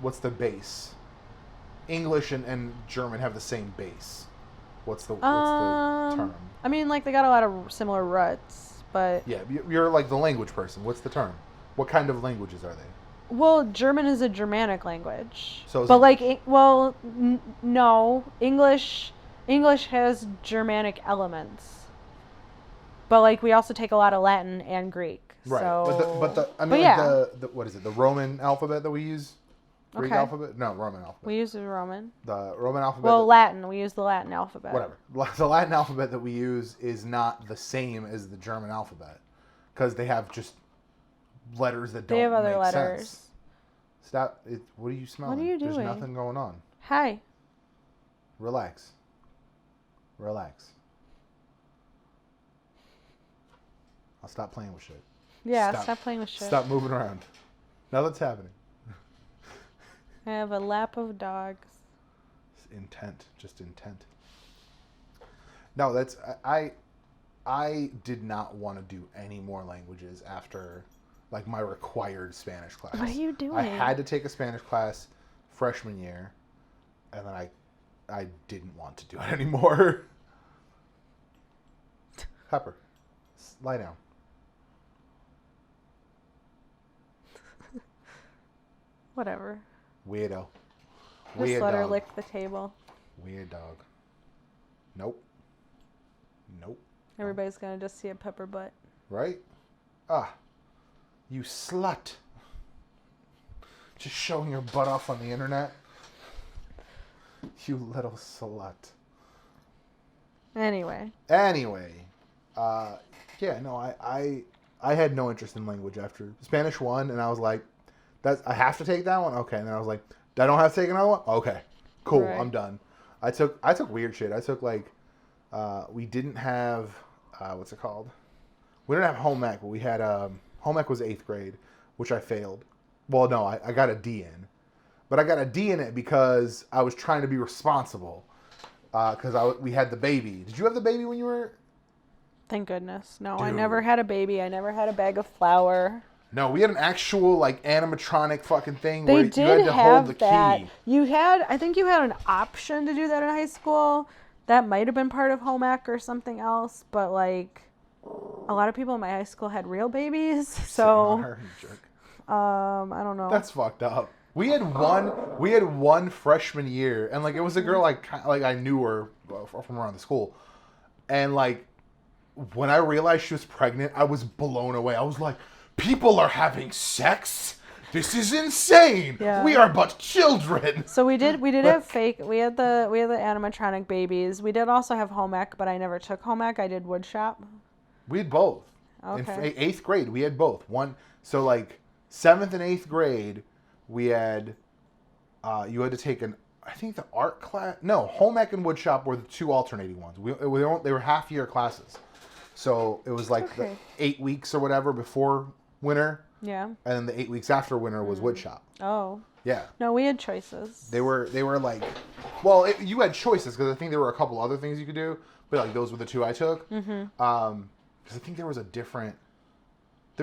What's the base? English and German have the same base. What's the term? I mean, like they got a lot of similar roots, but Yeah, you're like the language person. What's the term? What kind of languages are they? well, German is a Germanic language. So is but English. like, no, English has Germanic elements. But like, we also take a lot of Latin and Greek. Right. So, But yeah. the what is it? The Roman alphabet that we use? Greek Okay. alphabet? No, Roman alphabet. We use the Roman. The Roman alphabet. Well, Latin. We use the Latin alphabet. Whatever. The Latin alphabet that we use is not the same as the German alphabet because they have just letters that don't They have other make letters. sense. Stop. What are you smelling? What are you There's doing? nothing going on. Hi. Relax. Relax. I'll stop playing with shit. Yeah, stop playing with shit. Stop moving around. Nothing's happening. I have a lap of dogs. Intent, just intent. No, that's I did not want to do any more languages after like my required Spanish class. What are you doing? I had to take a Spanish class freshman year, and then I I didn't want to do it anymore. Pepper, lie down. Whatever. Weirdo. Just Weird let her dog. lick the table. Weird dog. Nope. Nope. Everybody's gonna just see a pepper butt. Right? Ah. You slut. Just showing your butt off on the internet. You little slut. Anyway. Yeah, no, I had no interest in language after Spanish 1, and I was like, I have to take that one? Okay. And then I was like, I don't have to take another one? Okay. Cool, Right. I'm done. I took weird shit. I took like, we didn't have, what's it called? We didn't have home ec, but we had, home ec was 8th grade, which I failed. Well, no, I got a D in. But I got a D in it because I was trying to be responsible. Because we had the baby. Did you have the baby when you were... Thank goodness. No, I Dude. never had a baby. I never had a bag of flour. No, we had an actual, like, animatronic fucking thing They where you did had to have hold the that. key. I think you had an option to do that in high school. That might have been part of home ec or something else, but like a lot of people in my high school had real babies. Sitting on So, her, you jerk. I don't know. That's fucked up. We had one freshman year, and like it was a girl like I knew her from around the school, and like when I realized she was pregnant, I was blown away. I was like, people are having sex? This is insane. Yeah. We are but children. So we did have fake. We had the animatronic babies. We did also have home ec, but I never took home ec. I did wood shop. We had both. Okay. In 8th grade, we had both. So like 7th and 8th grade, we had, you had to take I think the art class. No, home ec and wood shop were the two alternating ones. They were half year classes. So it was like Okay. the 8 weeks or whatever before winter, Yeah. and then the 8 weeks after winter was wood shop. Oh. Yeah. No, we had choices. They were like, well, you had choices because I think there were a couple other things you could do, but like those were the two I took. Mm-hmm. Because I think there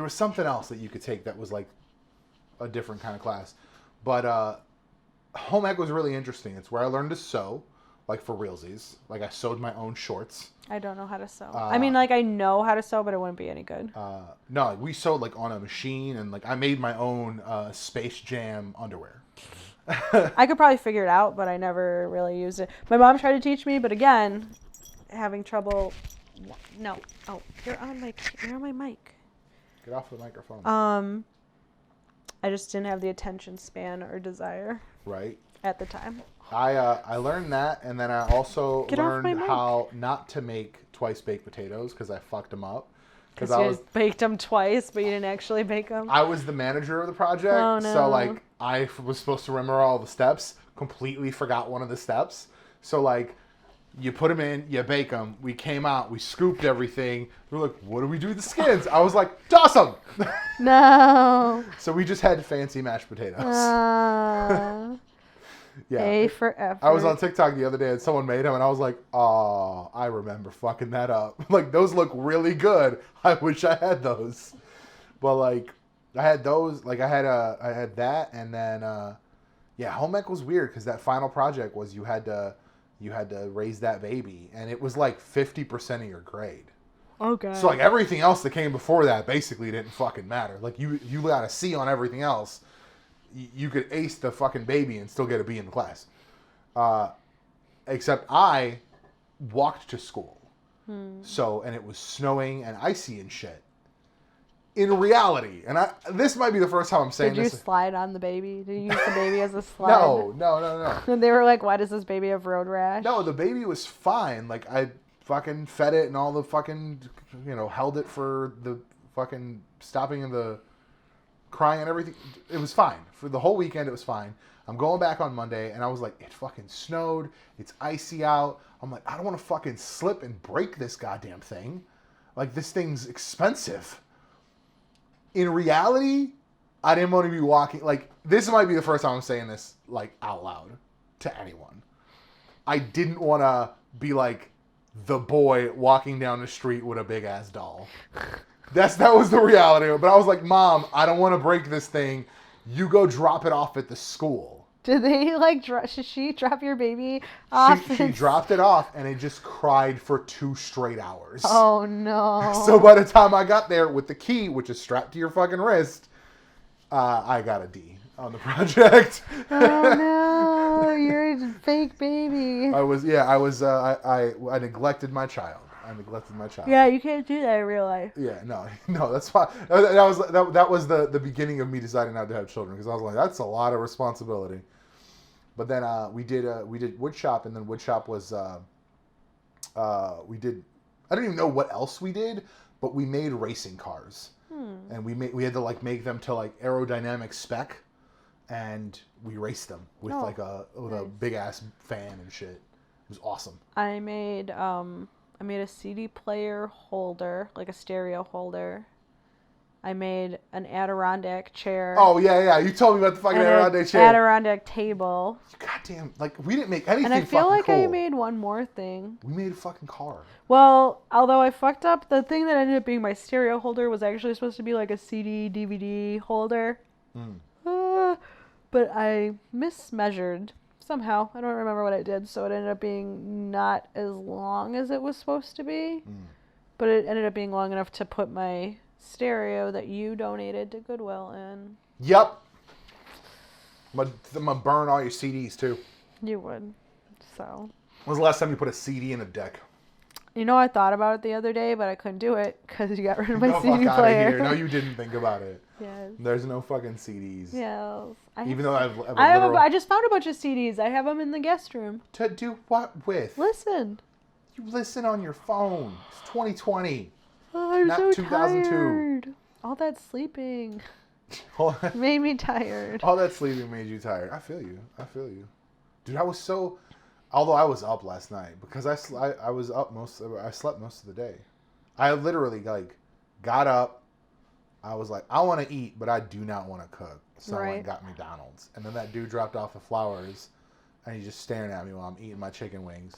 was something else that you could take that was like a different kind of class. But home ec was really interesting. It's where I learned to sew, like for realsies. Like I sewed my own shorts. I don't know how to sew. I mean, like I know how to sew, but it wouldn't be any good. No, we sewed like on a machine, and like I made my own Space Jam underwear. I could probably figure it out, but I never really used it. My mom tried to teach me, but again, having trouble. No. Oh, you're on my mic. Get off the microphone. I just didn't have the attention span or desire Right. at the time. I learned that, and then I also Get off my learned mic. how not to make twice baked potatoes because I fucked them up. Because you baked them twice, but you didn't actually bake them. I was the manager of the project, Oh, no. so like I was supposed to remember all the steps. Completely forgot one of the steps. So like, you put them in, you bake them. We came out, we scooped everything. We were like, "What do we do with the skins?" I was like, "Toss them." No. So we just had fancy mashed potatoes. Yeah. A for effort. I was on TikTok the other day and someone made them and I was like, oh, I remember fucking that up. Like, those look really good. I wish I had those. But, like, I had those. Like, I had that. And then, yeah, home ec was weird because that final project was you had to raise that baby. And it was, like, 50% of your grade. Okay. So, like, everything else that came before that basically didn't fucking matter. Like, you got a C on everything else. You could ace the fucking baby and still get a B in the class. Except I walked to school. So, and it was snowing and icy and shit. In reality, and this might be the first time I'm saying Did you this. slide on the baby? Did you use the baby as a slide? No. And they were like, why does this baby have road rash? No, the baby was fine. Like, I fucking fed it and all the fucking, held it for the fucking stopping of the crying and everything. It was fine. For the whole weekend, it was fine. I'm going back on Monday, and I was like, it fucking snowed. It's icy out. I'm like, I don't want to fucking slip and break this goddamn thing. Like, this thing's expensive. In reality, I didn't want to be walking. Like, this might be the first time I'm saying this, like, out loud to anyone. I didn't want to be like the boy walking down the street with a big-ass doll. That was the reality of it. But I was like, Mom, I don't want to break this thing. You go drop it off at the school. Did they like? Should she drop your baby off? She dropped it off, and it just cried for 2 straight hours. Oh no! So by the time I got there with the key, which is strapped to your fucking wrist, I got a D on the project. Oh no! You're a fake baby. I neglected my child. Yeah, you can't do that in real life. Yeah, no, that's fine. That was the beginning of me deciding not to have children, because I was like, that's a lot of responsibility. But then we did woodshop, and then woodshop was we did, I don't even know what else we did, but we made racing cars, and we had to like make them to like aerodynamic spec, and we raced them with a big ass fan and shit. It was awesome. I made a CD player holder, like a stereo holder. I made an Adirondack chair. Oh, yeah. You told me about the fucking Adirondack chair. Adirondack table. Goddamn, like, we didn't make anything And I feel fucking like cool. I made one more thing. We made a fucking car. Well, although I fucked up, the thing that ended up being my stereo holder was actually supposed to be like a CD, DVD holder. But I mismeasured somehow. I don't remember what I did, so it ended up being not as long as it was supposed to be. But it ended up being long enough to put my stereo that you donated to Goodwill in. Yep. I'm gonna burn all your CDs too. You would. So. When was the last time you put a CD in a deck? You know, I thought about it the other day, but I couldn't do it because you got rid of my No, CD fuck player. Out of here. No, you didn't think about it. Yes. There's no fucking CDs. Yes. Even though I just found a bunch of CDs. I have them in the guest room. To do what with? Listen. You listen on your phone. It's 2020. Oh, I'm Not so 2002. tired. All that sleeping made me tired. All that sleeping made you tired. I feel you. Dude, although I was up last night, because I slept most of the day. I literally like got up. I was like, I want to eat, but I do not want to cook. So I got McDonald's. And then that dude dropped off the flowers, and he's just staring at me while I'm eating my chicken wings.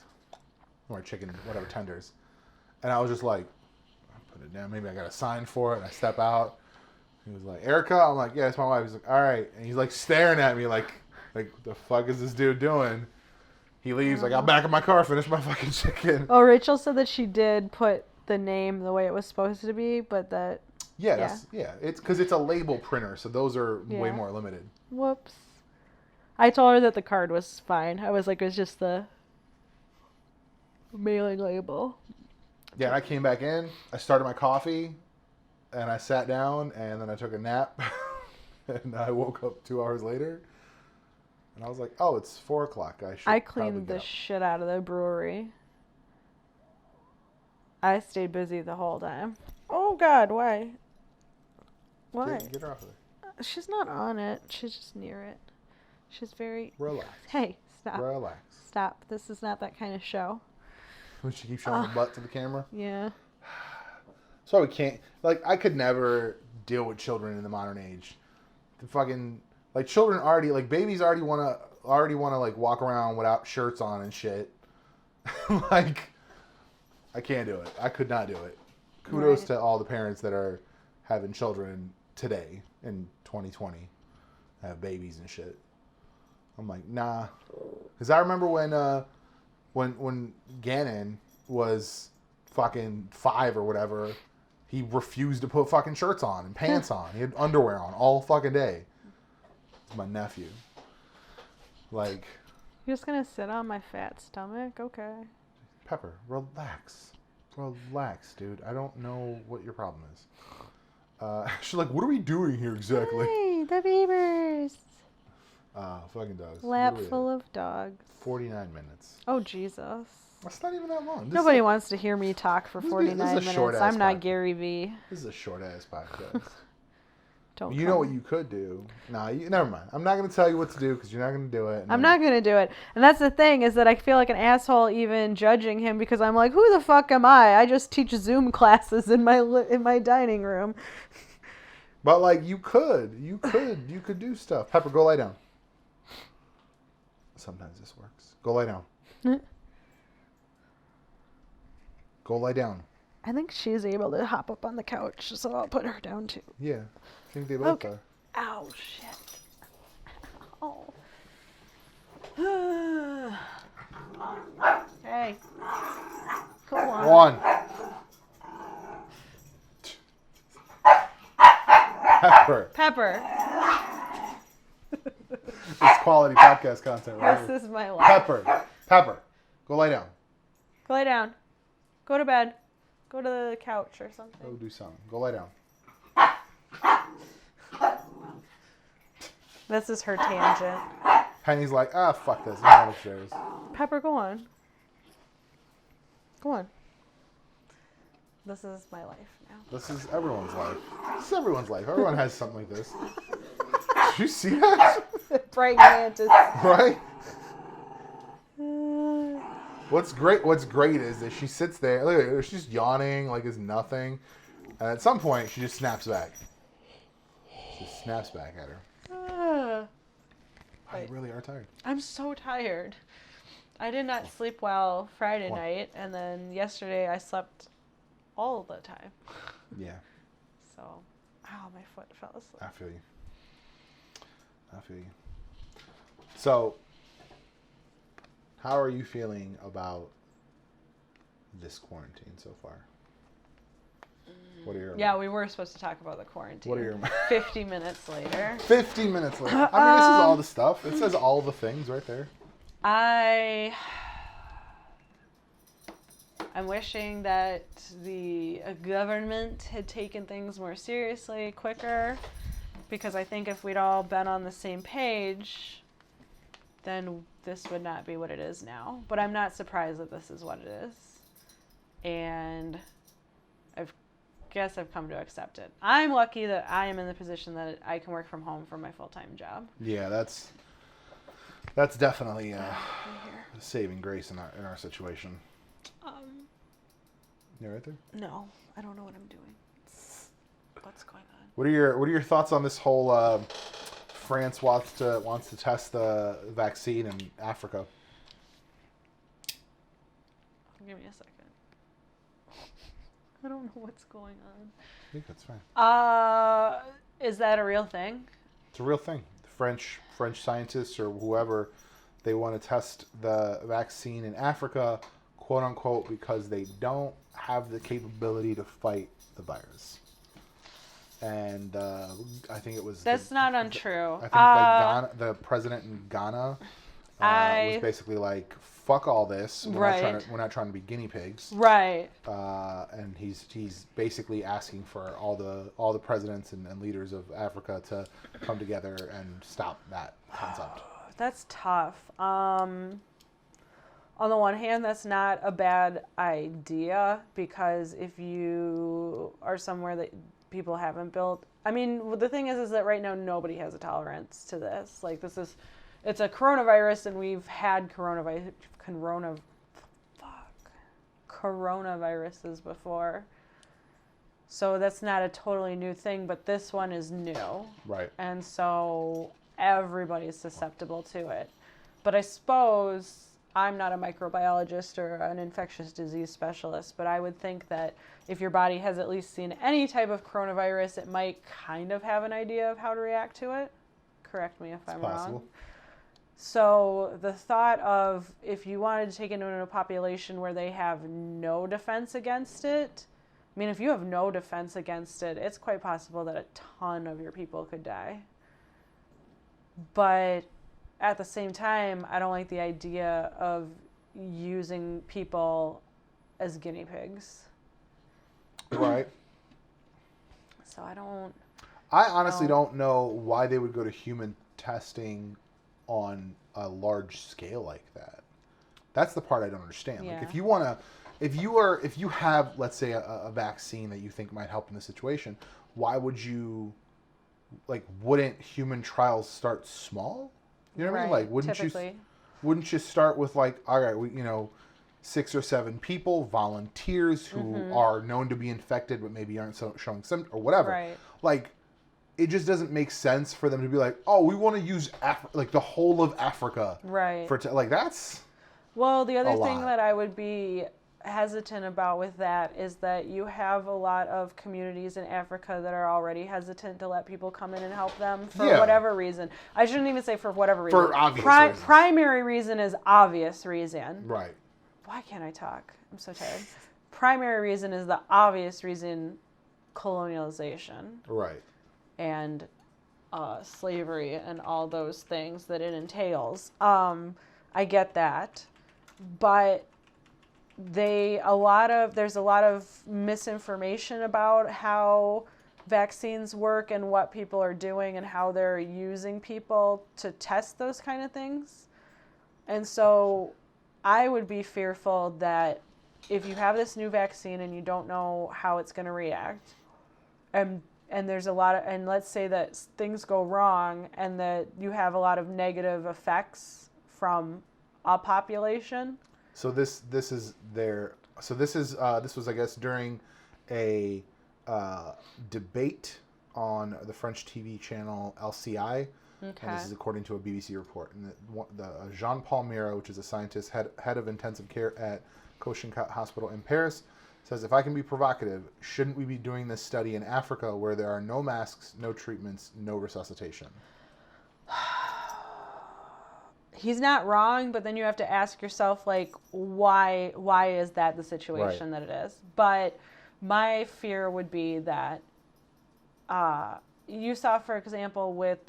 Or chicken, whatever, tenders. And I was just like, put it down. Maybe I got a sign for it. And I step out. He was like, Erica? I'm like, yeah, it's my wife. He's like, all right. And he's like staring at me like the fuck is this dude doing? He leaves. I got back in my car, finished my fucking chicken. Oh, Rachel said that she did put the name the way it was supposed to be, but that... Yeah. It's because it's a label printer, so those are way more limited. Whoops. I told her that the card was fine. I was like, it was just the mailing label. Yeah, and I came back in. I started my coffee, and I sat down, and then I took a nap, and I woke up 2 hours later, and I was like, "Oh, it's 4 o'clock. I cleaned the shit out of the brewery. I stayed busy the whole time. Oh God, why? Why? Get her off of there. She's not on it. She's just near it. She's very... Relax. Hey, stop. Relax. Stop. This is not that kind of show. When she keeps showing her butt to the camera. Yeah. So we can't... Like, I could never deal with children in the modern age. The fucking... Like, children already... Like, babies already want to, like, walk around without shirts on and shit. Like, I can't do it. I could not do it. Kudos to all the parents that are having children today in 2020. Have babies and shit. I'm like, nah. Because I remember when Gannon was fucking 5 or whatever, he refused to put fucking shirts on and pants on. He had underwear on all fucking day. It's my nephew. Like... You're just going to sit on my fat stomach? Okay. Pepper, relax. Relax, dude. I don't know what your problem is. She's like, what are we doing here exactly? Hey, the beavers. Fucking dogs. Lap full of dogs. 49 minutes. Oh, Jesus. That's not even that long. Nobody wants to hear me talk for 49 this is a minutes. short-ass I'm not podcast. Gary V. This is a short-ass podcast. Don't You know what you could do. Nah, never mind. I'm not going to tell you what to do because you're not going to do it. I'm not going to do it. And that's the thing, is that I feel like an asshole even judging him because I'm like, who the fuck am I? I just teach Zoom classes in my dining room. But, like, you could do stuff. Pepper, go lie down. Sometimes this works. Go lie down. Go lie down. I think she's able to hop up on the couch, so I'll put her down too. Yeah. I think they both are. Ow, shit. Oh. 1. Pepper. Pepper. It's quality podcast content right here. This is my life. Pepper. Pepper. Go lay down. Go lay down. Go to bed. Go to the couch or something. Go do something. Go lay down. This is her tangent. Penny's like, fuck this. I'm going upstairs. Pepper, go on. Go on. This is my life now. This is everyone's life. This is everyone's life. Everyone has something like this. Did you see that? Bright mantis. Right? What's great is that she sits there, look at her, she's just yawning like it's nothing. And at some point, she just snaps back. She snaps back at her. You really are tired. I'm so tired. I did not sleep well Friday night, and then yesterday I slept all the time. Yeah. So, my foot fell asleep. I feel you. So, how are you feeling about this quarantine so far? What are your... Yeah, we were supposed to talk about the quarantine. What are your... 50 minutes later. 50 minutes later. I mean, this is all the stuff. It says all the things right there. I'm wishing that the government had taken things more seriously, quicker, because I think if we'd all been on the same page, then this would not be what it is now. But I'm not surprised that this is what it is. And guess I've come to accept it. I'm lucky that I am in the position that I can work from home for my full-time job. Yeah, that's definitely a saving grace in our situation. You right there? No, I don't know what I'm doing. What's going on? What are your thoughts on this whole France wants to test the vaccine in Africa? Give me a second. I don't know what's going on. I think that's fine. Is that a real thing? It's a real thing. The French scientists or whoever, they want to test the vaccine in Africa, quote unquote, because they don't have the capability to fight the virus. And I think it was... That's not untrue. I think Ghana, the president in Ghana was basically like, fuck all this. We're not trying to be guinea pigs. Right. And he's basically asking for all the presidents and leaders of Africa to come together and stop that concept. That's tough. On the one hand, that's not a bad idea, because if you are somewhere that people haven't built... I mean, the thing is that right now nobody has a tolerance to this. Like, it's a coronavirus, and we've had coronaviruses before. So that's not a totally new thing, but this one is new. Right. And so everybody's susceptible to it. But I suppose... I'm not a microbiologist or an infectious disease specialist, but I would think that if your body has at least seen any type of coronavirus, it might kind of have an idea of how to react to it. Correct me if I'm wrong. So the thought of, if you wanted to take it into a population where they have no defense against it, I mean, if you have no defense against it, it's quite possible that a ton of your people could die. But at the same time, I don't like the idea of using people as guinea pigs. Right. So I honestly don't know why they would go to human testing on a large scale like that. That's the part I don't understand. Yeah. Like, if you have, let's say, a vaccine that you think might help in this situation, why would you, wouldn't human trials start small? You know what I mean? Like, wouldn't you start with all right, 6 or 7 people, volunteers who are known to be infected but maybe aren't showing symptoms or whatever. Right. It just doesn't make sense for them to be like, oh, we want to use the whole of Africa. Right. That's. Well, the other thing that I would be hesitant about with that is that you have a lot of communities in Africa that are already hesitant to let people come in and help them for whatever reason. I shouldn't even say for whatever reason. For obvious reasons. Primary reason is obvious reason. Right. Why can't I talk? I'm so tired. primary reason is the obvious reason, colonialization Right. and slavery and all those things that it entails. I get that, but there's a lot of misinformation about how vaccines work and what people are doing and how they're using people to test those kind of things. And so I would be fearful that if you have this new vaccine and you don't know how it's going to react, and there's a lot of, and let's say that things go wrong and that you have a lot of negative effects from a population. So this was I guess during a debate on the French TV channel LCI. Okay. And this is according to a BBC report. And the Jean-Paul Miro, which is a scientist, head of intensive care at Cochin Hospital in Paris, says, if I can be provocative, shouldn't we be doing this study in Africa where there are no masks, no treatments, no resuscitation? He's not wrong, but then you have to ask yourself, like, why is that the situation that it is? But my fear would be that you saw, for example, with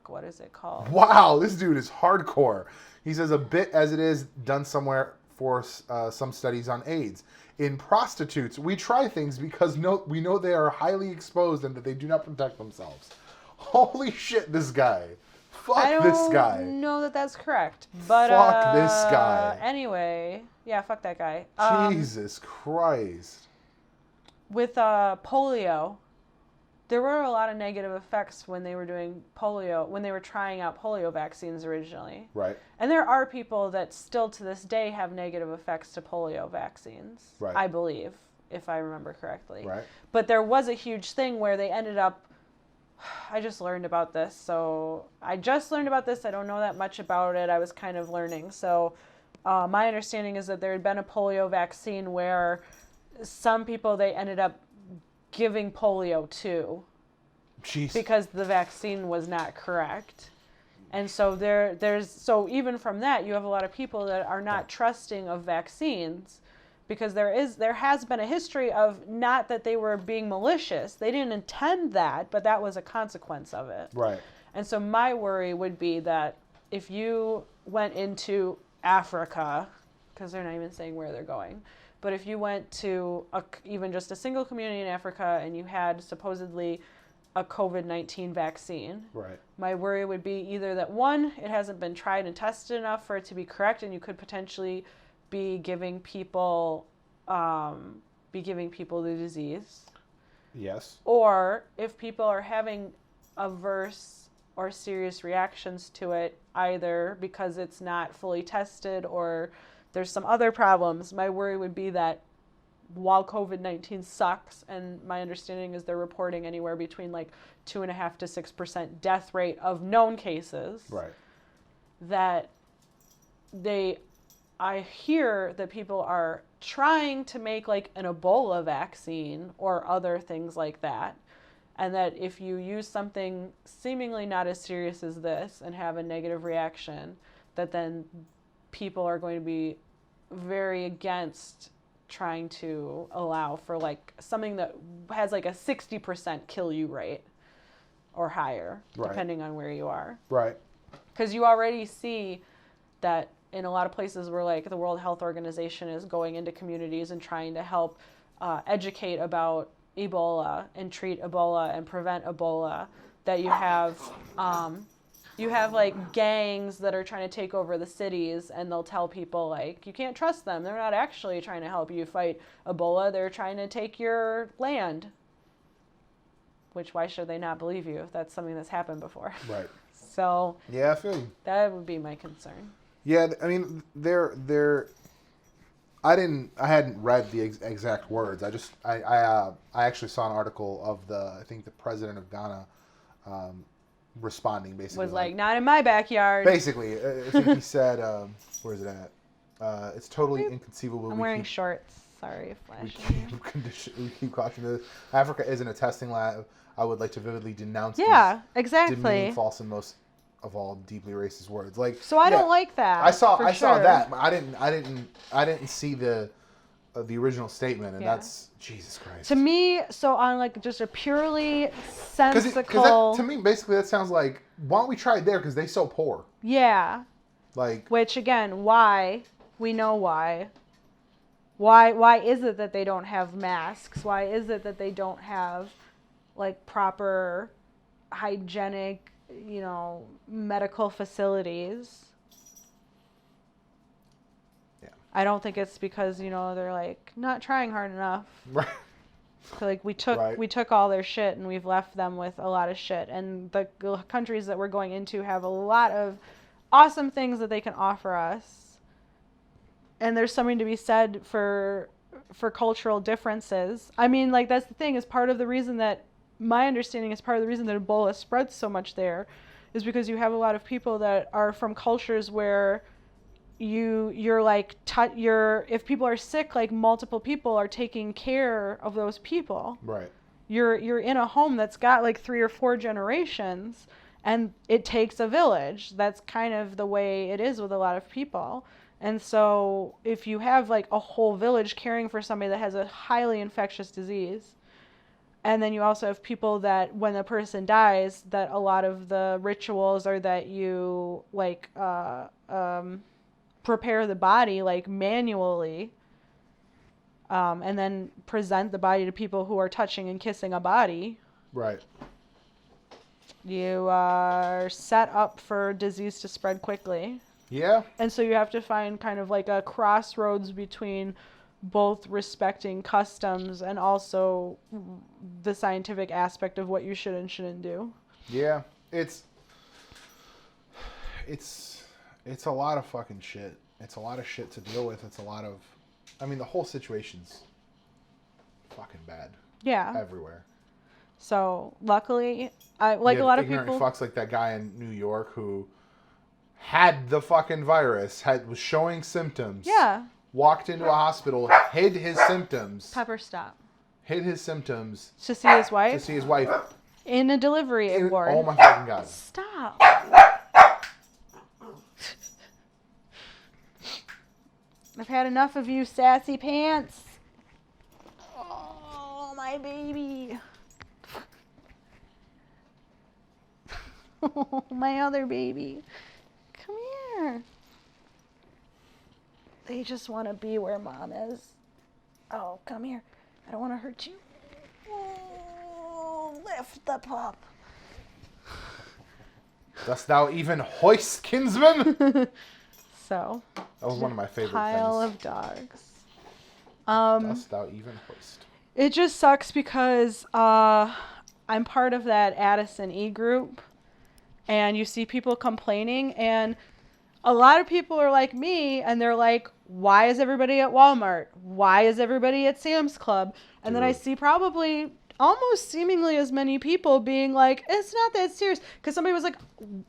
what is it called? Wow, this dude is hardcore. He says, a bit as it is done somewhere for some studies on AIDS. In prostitutes, we try things because we know they are highly exposed and that they do not protect themselves. Holy shit, this guy. Fuck this guy. I don't know that that's correct. But fuck this guy. Anyway, yeah, fuck that guy. Jesus Christ. With polio, there were a lot of negative effects when they were doing polio, when they were trying out polio vaccines originally. Right. And there are people that still to this day have negative effects to polio vaccines, right. I believe, if I remember correctly. Right. But there was a huge thing where they ended up, I just learned about this. I don't know that much about it. I was kind of learning. So my understanding is that there had been a polio vaccine where some people they ended up giving polio to. Jeez. Because the vaccine was not correct. And so so even from that, you have a lot of people that are not trusting of vaccines because there has been a history of not that they were being malicious. They didn't intend that, but that was a consequence of it. Right. And so my worry would be that if you went into Africa, because they're not even saying where they're going, but if you went to even just a single community in Africa and you had supposedly a COVID-19 vaccine, right. My worry would be either that one, it hasn't been tried and tested enough for it to be correct, and you could potentially be giving people the disease. Yes. Or if people are having adverse or serious reactions to it, either because it's not fully tested or there's some other problems, my worry would be that while COVID-19 sucks, and my understanding is they're reporting anywhere between like 2.5% to 6% death rate of known cases. Right. That I hear that people are trying to make like an Ebola vaccine or other things like that. And that if you use something seemingly not as serious as this and have a negative reaction, that then people are going to be very against trying to allow for like something that has like a 60% kill you rate or higher, depending on where you are. Right. Because you already see that in a lot of places where like the World Health Organization is going into communities and trying to help educate about Ebola and treat Ebola and prevent Ebola, that you have like gangs that are trying to take over the cities, and they'll tell people like, you can't trust them. They're not actually trying to help you fight Ebola. They're trying to take your land. Which, why should they not believe you if that's something that's happened before? Right. So yeah, I feel you. That would be my concern. Yeah, I mean, I hadn't read the exact words. I actually saw an article of I think the president of Ghana responding basically. Was like, not in my backyard. Basically, I think he said, where is it at? It's totally inconceivable. I'm wearing shorts. Sorry, flashing. We keep cautioning this. Africa isn't a testing lab. I would like to vividly denounce exactly. demeaning, false, and most of all deeply racist words. Like, So I yeah, don't like that. I saw sure. that, but I didn't see the original statement, and Yeah. that's Jesus Christ. To me, so on like just a purely Because sensical. to me, basically, that sounds like, why don't we try it there? Because they so poor. Yeah. Like, Which again, why? We know why. Why is it that they don't have masks? Why is it that they don't have like proper hygienic, medical facilities? yeah, I don't think it's because, they're like not trying hard enough. right. So, like we took all their shit and we've left them with a lot of shit. And the countries that we're going into have a lot of awesome things that they can offer us. And there's something to be said for cultural differences. I mean, like that's the thing, is part of the reason that my understanding is part of the reason that Ebola spreads so much there is because you have a lot of people that are from cultures where you're like if people are sick, like multiple people are taking care of those people. Right. You're in a home that's got like 3 or 4 generations, and it takes a village. That's kind of the way it is with a lot of people. And so if you have like a whole village caring for somebody that has a highly infectious disease, and then you also have people that when a person dies, that a lot of the rituals are that you like prepare the body like manually, and then present the body to people who are touching and kissing a body. Right. You are set up for disease to spread quickly. Yeah. And so you have to find kind of like a crossroads between both respecting customs and also the scientific aspect of what you should and shouldn't do. Yeah. It's a lot of fucking shit. It's a lot of shit to deal with. It's a lot of, I mean, the whole situation's fucking bad. Yeah. Everywhere. So luckily, a lot of ignorant people. fucks like that guy in New York who had the fucking virus, was showing symptoms. Yeah. Walked into a hospital, hid his symptoms. Pepper, stop. Hid his symptoms. To see his wife. To see his wife. In a delivery ward. Oh my fucking God. Stop. I've had enough of you, sassy pants. Oh, my baby. Oh, my other baby. Come here. They just want to be where mom is. Oh, come here. I don't want to hurt you. Oh, lift the pup. Dost thou even hoist, kinsman? So. That was one of my favorite Pile things. of dogs. Dost thou even hoist? It just sucks because I'm part of that Addison E group, and you see people complaining, and a lot of people are like me, and they're like, why is everybody at Walmart? Why is everybody at Sam's Club? And then I see probably almost seemingly as many people being like, it's not that serious. Because somebody was like,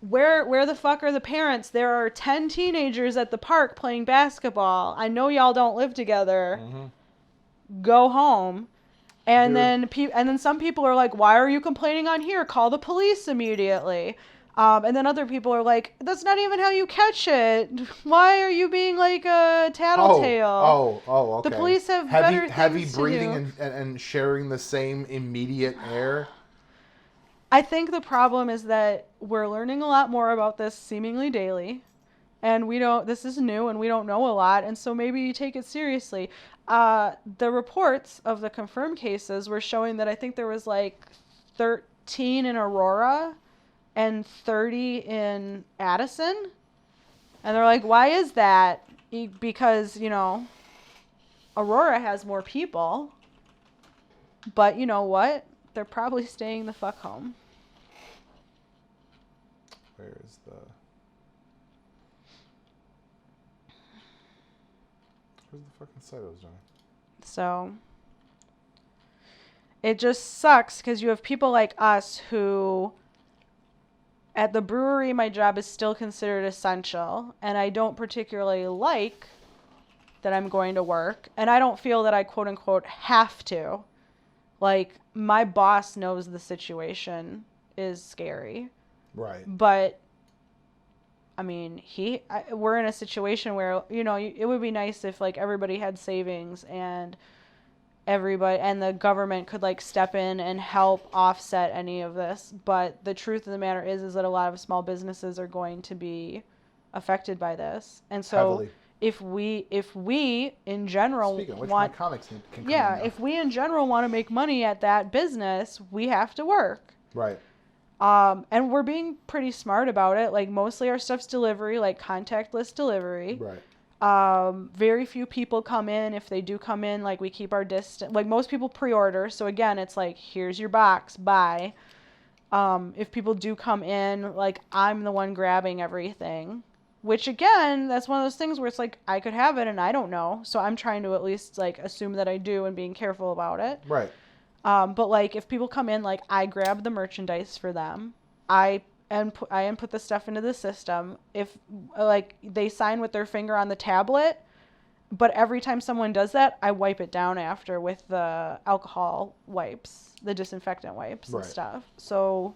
where the fuck are the parents? There are 10 teenagers at the park playing basketball. I know y'all don't live together. Mm-hmm. Go home. And then some people are like, why are you complaining on here? Call the police immediately. And then other people are like, that's not even how you catch it. Why are you being like a tattletale? Oh, okay. The police have better things heavy to breathing do. and sharing the same immediate air. I think the problem is that we're learning a lot more about this seemingly daily. And this is new and we don't know a lot. And so maybe you take it seriously. The reports of the confirmed cases were showing that I think there was like 13 in Aurora and 30 in Addison. And they're like, why is that? Because, Aurora has more people. But you know what? They're probably staying the fuck home. Where is where's the fucking site I was doing? So it just sucks because you have people like us who, at the brewery, my job is still considered essential, and I don't particularly like that I'm going to work, and I don't feel that I quote unquote have to. Like, my boss knows the situation is scary. Right. But I mean, we're in a situation where, you know, it would be nice if like everybody had savings and everybody and the government could like step in and help offset any of this. But the truth of the matter is that a lot of small businesses are going to be affected by this. And so Heavily. if we in general Speaking of which, want, my comics can come in yeah, now. if we in general want to make money at that business, we have to work. Right. And we're being pretty smart about it. Like mostly our stuff's delivery, like contactless delivery. Right. Very few people come in. If they do come in, like we keep our distance. Like most people pre-order. So again, it's like, here's your box, bye. If people do come in, like I'm the one grabbing everything. Which again, that's one of those things where it's like, I could have it and I don't know. So I'm trying to at least like assume that I do and being careful about it. Right. But like if people come in, like I grab the merchandise for them. I input the stuff into the system. If like they sign with their finger on the tablet, but every time someone does that, I wipe it down after with the alcohol wipes, the disinfectant wipes Right. and stuff. So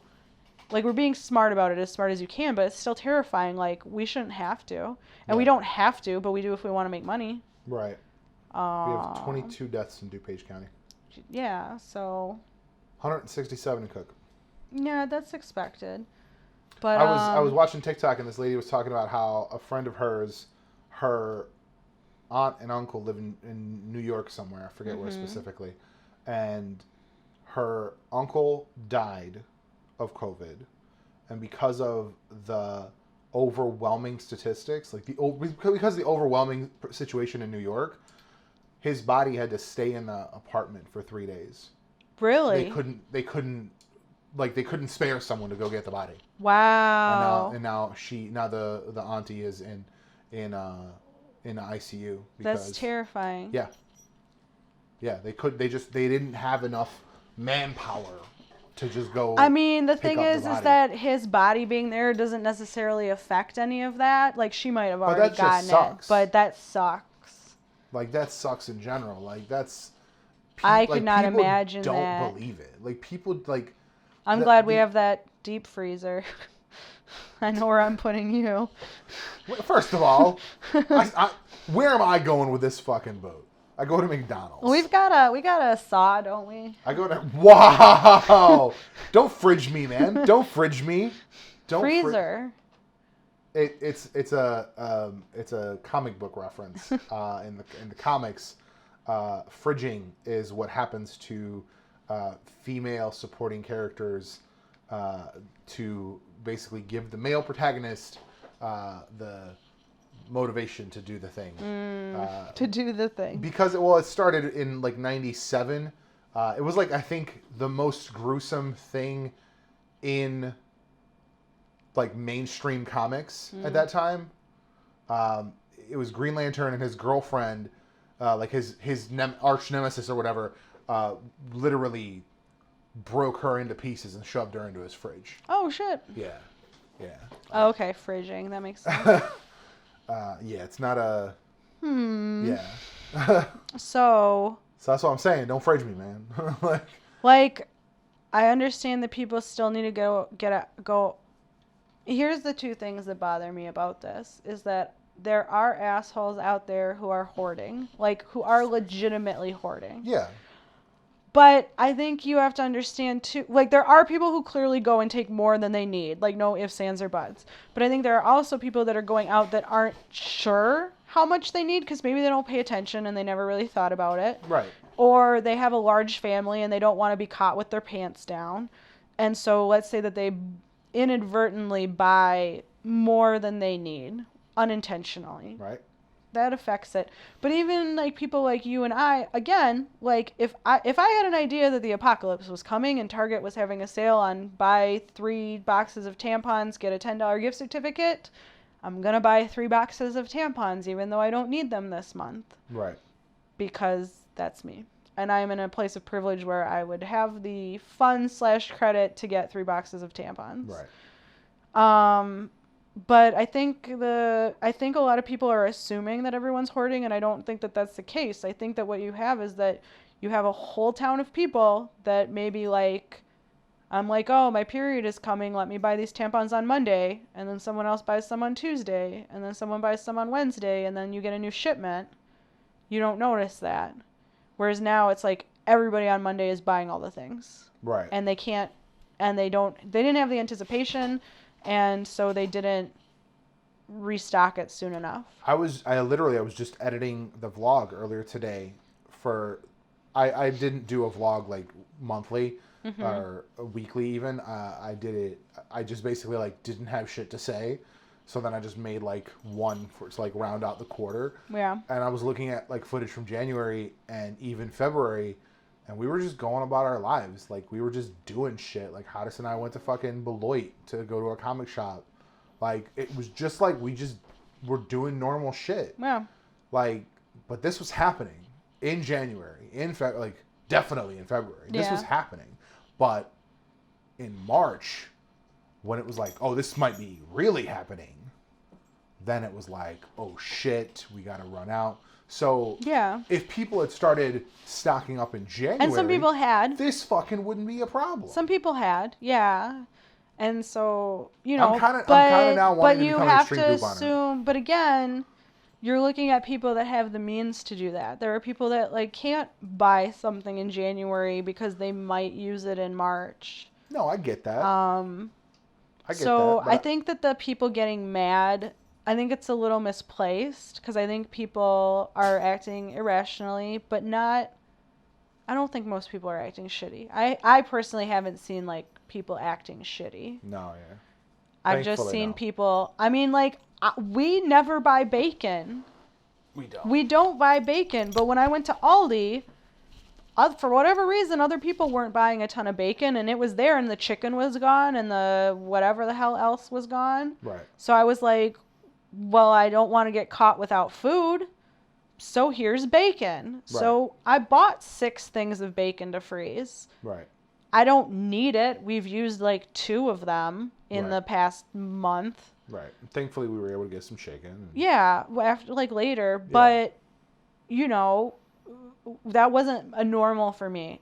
like we're being smart about it, as smart as you can, but it's still terrifying. Like we shouldn't have to, and we Right. don't have to, but we do if we want to make money. Right. We have 22 deaths in DuPage County. Yeah, so 167 in Cook. yeah, that's expected. But I was watching TikTok and this lady was talking about how a friend of hers, her aunt and uncle live in New York somewhere. I forget where specifically. And her uncle died of COVID. And because of the overwhelming statistics, like because of the overwhelming situation in New York, his body had to stay in the apartment for 3 days. really? They couldn't spare someone to go get the body. Wow. And now the auntie is in ICU because That's terrifying. yeah. They didn't have enough manpower to just go. I mean, the pick thing up the is body. that his body being there doesn't necessarily affect any of that. Like she might have But already that just gotten sucks. it, but that sucks. Like that sucks in general. Like that's. I could not people imagine don't that. believe it. Like people like. I'm glad we have that deep freezer. I know where I'm putting you. First of all, where am I going with this fucking boat? I go to McDonald's. We got a saw, don't we? I go to wow! Don't fridge me, man. Don't fridge me. Don't Freezer. It's a comic book reference. In the comics, fridging is what happens to female supporting characters to basically give the male protagonist the motivation to do the thing. To do the thing. Because it started in like 97. It was like I think the most gruesome thing in like mainstream comics at that time. It was Green Lantern and his girlfriend, like his arch nemesis or whatever, literally broke her into pieces and shoved her into his fridge. Oh shit. Yeah. Oh, okay, fridging. That makes sense. Yeah, it's not a. Yeah. So that's what I'm saying. Don't fridge me, man. like, I understand that people still need to go. Here's the two things that bother me about this is that there are assholes out there who are hoarding, like who are legitimately hoarding. Yeah. But I think you have to understand too, like there are people who clearly go and take more than they need, like no ifs, ands, or buts. But I think there are also people that are going out that aren't sure how much they need because maybe they don't pay attention and they never really thought about it. Right. Or they have a large family and they don't want to be caught with their pants down. And so let's say that they inadvertently buy more than they need unintentionally. Right. That affects it. But even like people like you and I, again, like if I had an idea that the apocalypse was coming and Target was having a sale on buy 3 boxes of tampons, get a $10 gift certificate, I'm going to buy 3 boxes of tampons even though I don't need them this month. Right. Because that's me. And I'm in a place of privilege where I would have the fun/credit to get 3 boxes of tampons. Right. But I think a lot of people are assuming that everyone's hoarding, and I don't think that that's the case. I think that what you have is that you have a whole town of people that maybe like, I'm like, oh, my period is coming. Let me buy these tampons on Monday. And then someone else buys some on Tuesday. And then someone buys some on Wednesday. And then you get a new shipment. You don't notice that. Whereas now it's like everybody on Monday is buying all the things. Right. And they can't, and they didn't have the anticipation. And so they didn't restock it soon enough. I was just editing the vlog earlier today I didn't do a vlog like monthly or weekly even. I just basically like didn't have shit to say. So then I just made like one to like round out the quarter. Yeah. And I was looking at like footage from January and even February, and we were just going about our lives. Like we were just doing shit. Like Hottest and I went to fucking Beloit to go to a comic shop. Like it was just like we just were doing normal shit. Yeah. Like, but this was happening in January, like definitely in February. This was happening. But in March, when it was like, oh, this might be really happening, then it was like, oh shit, we gotta run out. So if people had started stocking up in January, and some people had, this fucking wouldn't be a problem. Some people had, yeah. And so, you know, I'm kind of now wanting to become an extreme have to couponer. assume, but again, you're looking at people that have the means to do that. There are people that like can't buy something in January because they might use it in March. No, I get that. I think that the people getting mad, I think it's a little misplaced because I think people are acting irrationally, but not. I don't think most people are acting shitty. I personally haven't seen like people acting shitty. No, yeah. I've just seen people. I mean, like we never buy bacon. We don't. We don't buy bacon. But when I went to Aldi, for whatever reason, other people weren't buying a ton of bacon, and it was there, and the chicken was gone, and the whatever the hell else was gone. Right. So I was like, well, I don't want to get caught without food. So here's bacon. Right. So I bought 6 things of bacon to freeze. Right. I don't need it. We've used like 2 of them in the past month. Right. Thankfully, we were able to get some chicken. Yeah, after like later, but you know, that wasn't a normal for me.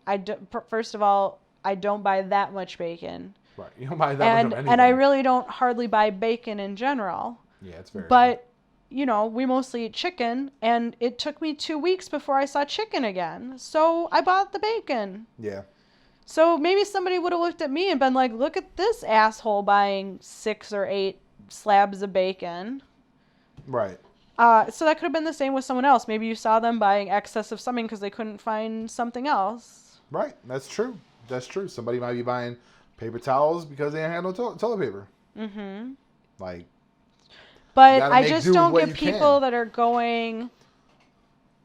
First of all, I don't buy that much bacon. Right. You don't buy that much of anything. And I really don't hardly buy bacon in general. Yeah, it's very. But you know, we mostly eat chicken, and it took me 2 weeks before I saw chicken again. So I bought the bacon. Yeah. So maybe somebody would have looked at me and been like, look at this asshole buying 6 or 8 slabs of bacon. Right. So that could have been the same with someone else. Maybe you saw them buying excess of something because they couldn't find something else. Right. That's true. That's true. Somebody might be buying paper towels because they didn't have no toilet paper. Mm-hmm. Like. But I just don't get people that are going,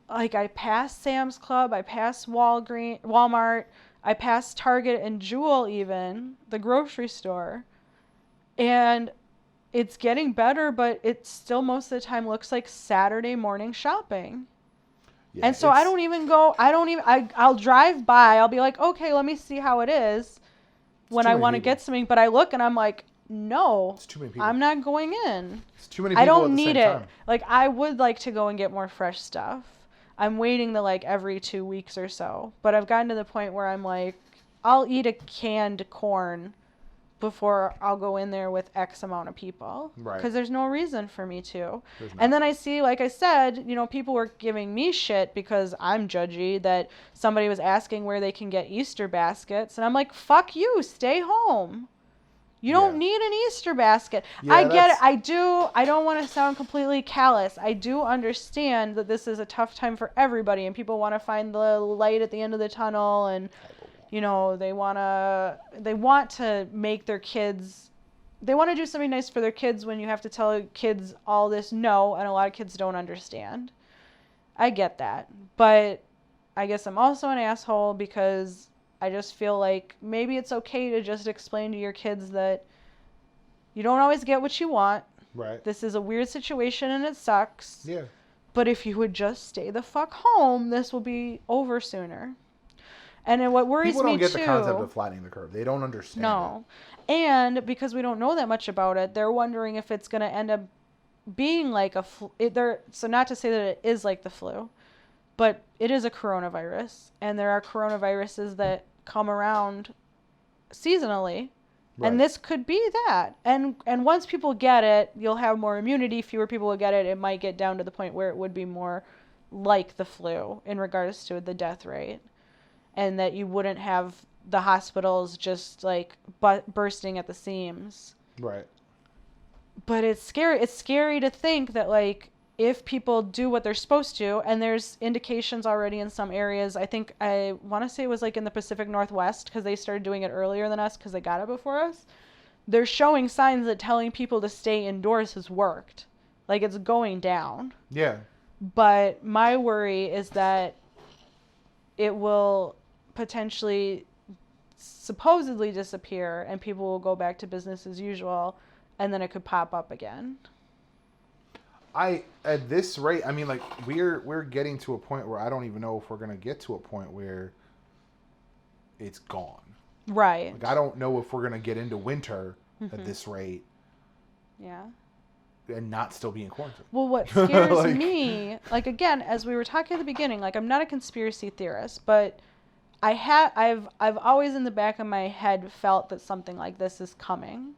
like, I passed Sam's Club, I passed Walmart, I passed Target and Jewel even, the grocery store, and it's getting better, but it still most of the time looks like Saturday morning shopping. Yeah, and so I'll drive by, I'll be like, okay, let me see how it is when I want to get something, but I look and I'm like, no, it's too many people. I'm not going in. It's too many people. I don't need it. Like, I would like to go and get more fresh stuff. I'm waiting the like every 2 weeks or so. But I've gotten to the point where I'm like, I'll eat a canned corn before I'll go in there with X amount of people. Right. Because there's no reason for me to. And then I see, like I said, you know, people were giving me shit because I'm judgy that somebody was asking where they can get Easter baskets. And I'm like, fuck you, stay home. You don't need an Easter basket. Yeah, I get it. I don't want to sound completely callous. I do understand that this is a tough time for everybody and people want to find the light at the end of the tunnel and, you know, they want to make their kids, they want to do something nice for their kids when you have to tell kids all this no, and a lot of kids don't understand. I get that. But I guess I'm also an asshole because I just feel like maybe it's okay to just explain to your kids that you don't always get what you want. Right. This is a weird situation and it sucks. Yeah. But if you would just stay the fuck home, this will be over sooner. And then what worries me too... People don't get the concept of flattening the curve. They don't understand No. And because we don't know that much about it, they're wondering if it's going to end up being like a flu. So not to say that it is like the flu. But it is a coronavirus, and there are coronaviruses that come around seasonally. Right. And this could be that. And once people get it, you'll have more immunity. Fewer people will get it. It might get down to the point where it would be more like the flu in regards to the death rate. And that you wouldn't have the hospitals just like bursting at the seams. Right. But it's scary. It's scary to think that like if people do what they're supposed to, and there's indications already in some areas. I want to say it was like in the Pacific Northwest because they started doing it earlier than us because they got it before us. They're showing signs that telling people to stay indoors has worked. Like it's going down. Yeah. But my worry is that it will potentially supposedly disappear and people will go back to business as usual and then it could pop up again. At this rate, I mean, like we're getting to a point where I don't even know if we're gonna get to a point where it's gone. Right. Like I don't know if we're gonna get into winter at this rate. Yeah. And not still be in quarantine. Well, what scares Like- me, like again, as we were talking at the beginning, like I'm not a conspiracy theorist, but I've always in the back of my head felt that something like this is coming.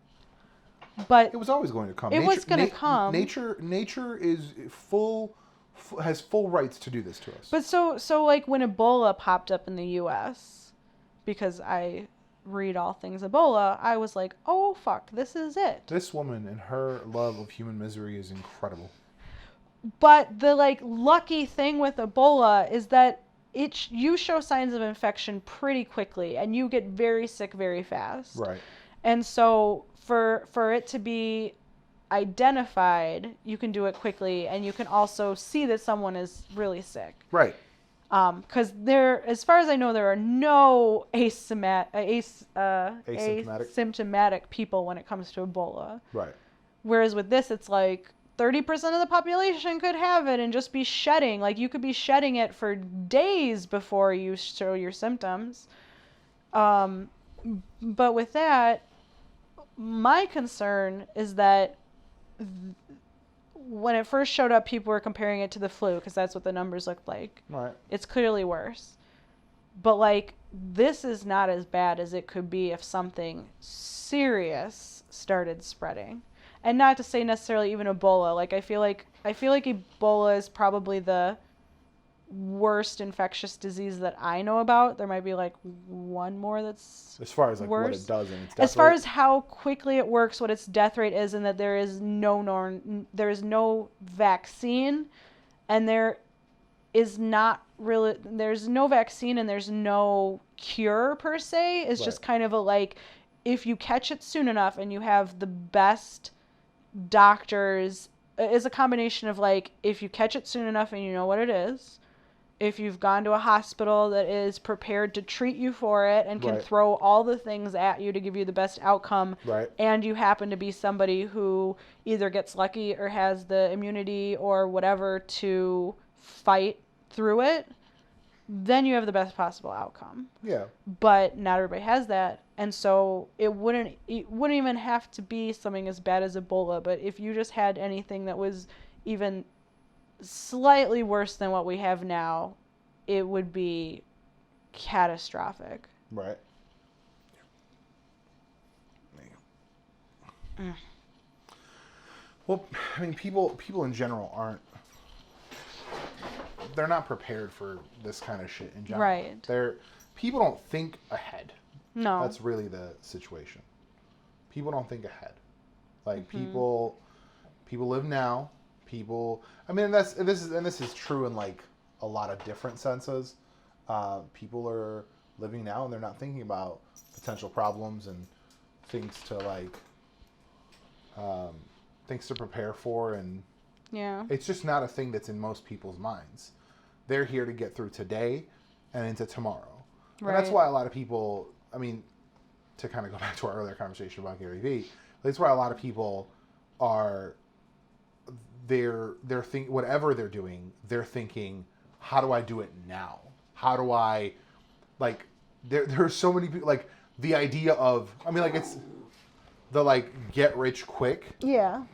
But It was always going to come. It was gonna come. Nature is has full rights to do this to us. But so like when Ebola popped up in the U.S., because I read all things Ebola, I was like, oh fuck, this is it. This woman and her love of human misery is incredible. But the like lucky thing with Ebola is that you show signs of infection pretty quickly and you get very sick very fast. Right. And so for it to be identified, you can do it quickly and you can also see that someone is really sick. Right. Because as far as I know, there are no asymptomatic people when it comes to Ebola. Right. Whereas with this, it's like 30% of the population could have it and just be shedding. Like you could be shedding it for days before you show your symptoms. But with that, my concern is that when it first showed up, people were comparing it to the flu because that's what the numbers looked like. Right. It's clearly worse. But like this is not as bad as it could be if something serious started spreading. And not to say necessarily even Ebola. Like I feel like Ebola is probably the worst infectious disease that I know about. There might be like one more that's As far as like worse. what it does, and it's As far as how quickly it works, what its death rate is, and that there is no vaccine, and there's no vaccine and there's no cure per se. It's just kind of a like, if you catch it soon enough and you have the best doctors, is a combination of like, if you catch it soon enough and you know what it is, if you've gone to a hospital that is prepared to treat you for it and can throw all the things at you to give you the best outcome, and you happen to be somebody who either gets lucky or has the immunity or whatever to fight through it, then you have the best possible outcome. Yeah. But not everybody has that. And so it wouldn't even have to be something as bad as Ebola, but if you just had anything that was even slightly worse than what we have now, it would be catastrophic. Right. Well, I mean, people in general they're not prepared for this kind of shit in general. Right. People don't think ahead. No. That's really the situation. People don't think ahead. Like people live now. I mean, this is true in like a lot of different senses. People are living now and they're not thinking about potential problems and things to prepare for, and it's just not a thing that's in most people's minds. They're here to get through today and into tomorrow. Right. And that's why a lot of people, I mean, to kind of go back to our earlier conversation about Gary Vee, that's why a lot of people are, whatever they're doing, they're thinking, how do I do it now? How do I, like, there are so many people, like, the idea of, I mean, like, it's the, like, get rich quick. Yeah.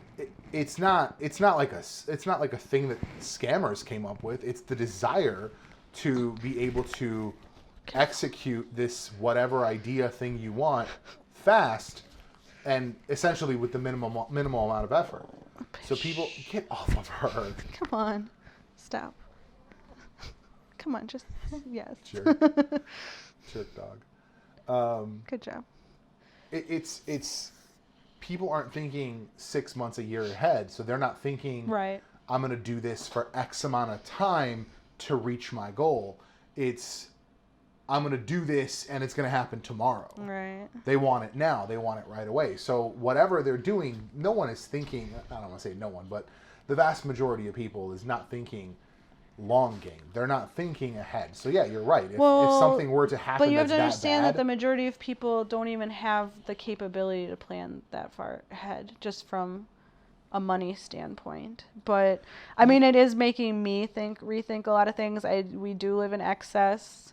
It's not like a thing that scammers came up with. It's the desire to be able to execute this whatever idea thing you want fast and essentially with the minimal amount of effort. So people get off of her. Come on. Stop. Come on, just yes. Jerk dog. Good job. It's people aren't thinking 6 months, a year ahead, so they're not thinking Right. I'm going to do this for X amount of time to reach my goal. It's I'm going to do this and it's going to happen tomorrow. Right. They want it now. They want it right away. So whatever they're doing, no one is thinking, I don't want to say no one, but the vast majority of people is not thinking long game. They're not thinking ahead. So yeah, you're right. If something were to happen, but you have to that's understand that that the majority of people don't even have the capability to plan that far ahead, just from a money standpoint. But I mean, it is making me rethink a lot of things. We do live in excess.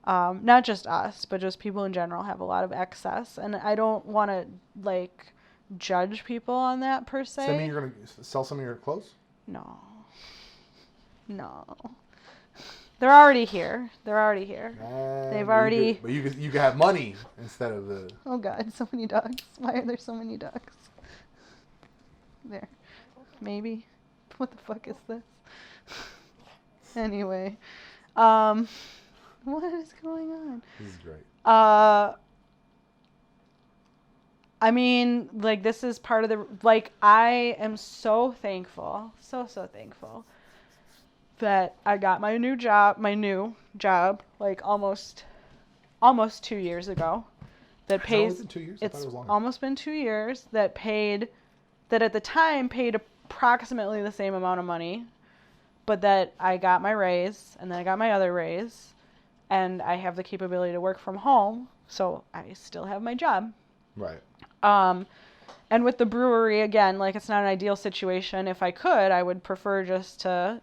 Not just us, but just people in general have a lot of excess, and I don't want to like judge people on that per se. Does that mean you're going to sell some of your clothes? No. They're already here. They've already. But you could have money instead of the. Oh God, so many dogs. Why are there so many dogs? There. Maybe. What the fuck is this? Anyway. What is going on? This is great. I mean, like, this is part of the, like, I am so thankful, so thankful that I got my new job, like, almost 2 years ago. That pays, it's been 2 years? I thought it's it was longer. almost been 2 years, that at the time paid approximately the same amount of money, but that I got my raise, and then I got my other raise, and I have the capability to work from home, so I still have my job. Right. And with the brewery, again, like, it's not an ideal situation. If I could, I would prefer just to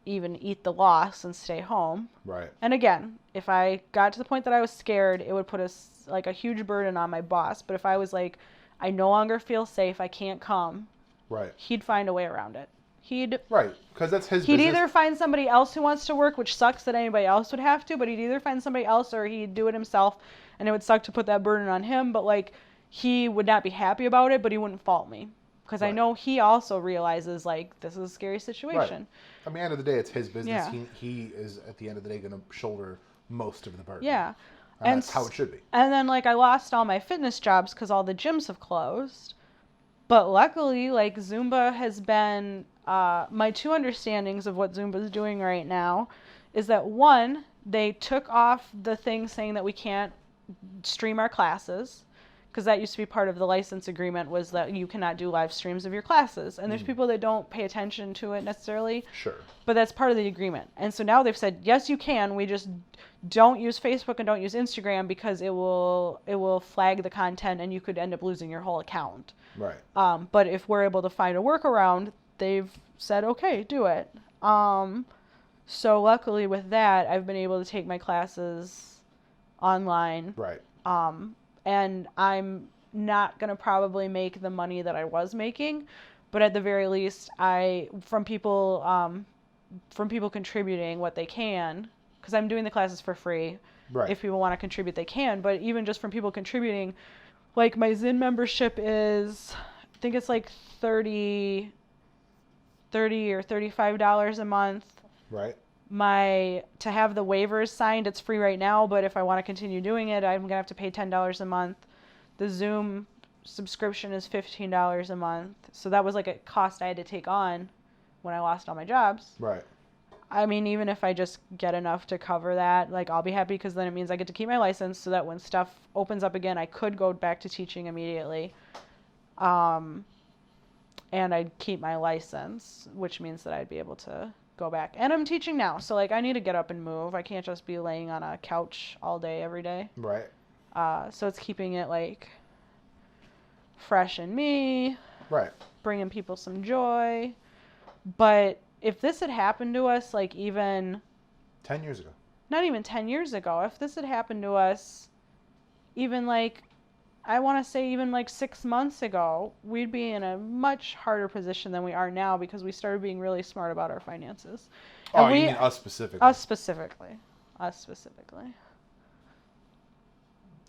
even eat the loss and stay home. Right. And again, if I got to the point that I was scared, it would put a huge burden on my boss. But if I was like, I no longer feel safe, I can't come, Right. he'd find a way around it. Right, because that's his He'd business. either find somebody else who wants to work, which sucks that anybody else would have to, but he'd either find somebody else or he'd do it himself, and it would suck to put that burden on him, but, like, he would not be happy about it, but he wouldn't fault me. Because I Right. know he also realizes, like, this is a scary situation. Right. At the end of the day, it's his business. Yeah. He is, at the end of the day, going to shoulder most of the burden. Yeah. And that's how it should be. And then, like, I lost all my fitness jobs because all the gyms have closed. But luckily, like, Zumba has been, my two understandings of what Zumba is doing right now is that, one, they took off the thing saying that we can't stream our classes, because that used to be part of the license agreement, was that you cannot do live streams of your classes. And there's people that don't pay attention to it necessarily. Sure. But that's part of the agreement. And so now they've said, yes, you can. We just don't use Facebook and don't use Instagram because it will flag the content and you could end up losing your whole account. Right. But if we're able to find a workaround, they've said, okay, do it. So luckily with that, I've been able to take my classes online. Right. And I'm not going to probably make the money that I was making, but at the very least, from people contributing what they can, because I'm doing the classes for free. Right. If people want to contribute, they can. But even just from people contributing, like, my Zen membership is, I think it's like $30 or $35 a month. Right. To have the waivers signed, it's free right now, but if I want to continue doing it, I'm going to have to pay $10 a month. The Zoom subscription is $15 a month. So that was like a cost I had to take on when I lost all my jobs. Right. I mean, even if I just get enough to cover that, like, I'll be happy, because then it means I get to keep my license so that when stuff opens up again, I could go back to teaching immediately. And I'd keep my license, which means that I'd be able to go back. And I'm teaching now, so, like, I need to get up and move. I can't just be laying on a couch all day, every day. Right. So it's keeping it, like, fresh in me. Right. Bringing people some joy. But if this had happened to us, like, even 10 years ago. not even 10 years ago, if this had happened to us even, like, I want to say even like 6 months ago, we'd be in a much harder position than we are now, because we started being really smart about our finances. Oh, And you mean us specifically? Us specifically. us specifically.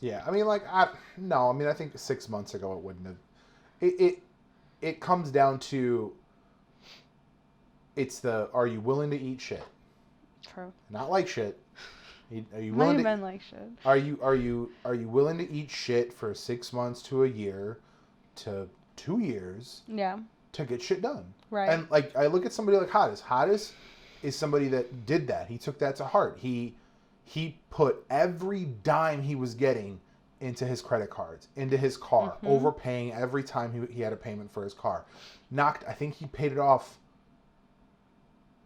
Yeah, I mean, like, I think 6 months ago it wouldn't have. It comes down to, are you willing to eat shit? True. Not like shit. Are you Might willing have to? been like shit. Are you willing to eat shit for 6 months to a year, to 2 years? Yeah. To get shit done. Right. And like, I look at somebody like Hodis. Hodis is somebody that did that. He took that to heart. He put every dime he was getting into his credit cards, into his car, overpaying every time he had a payment for his car. I think he paid it off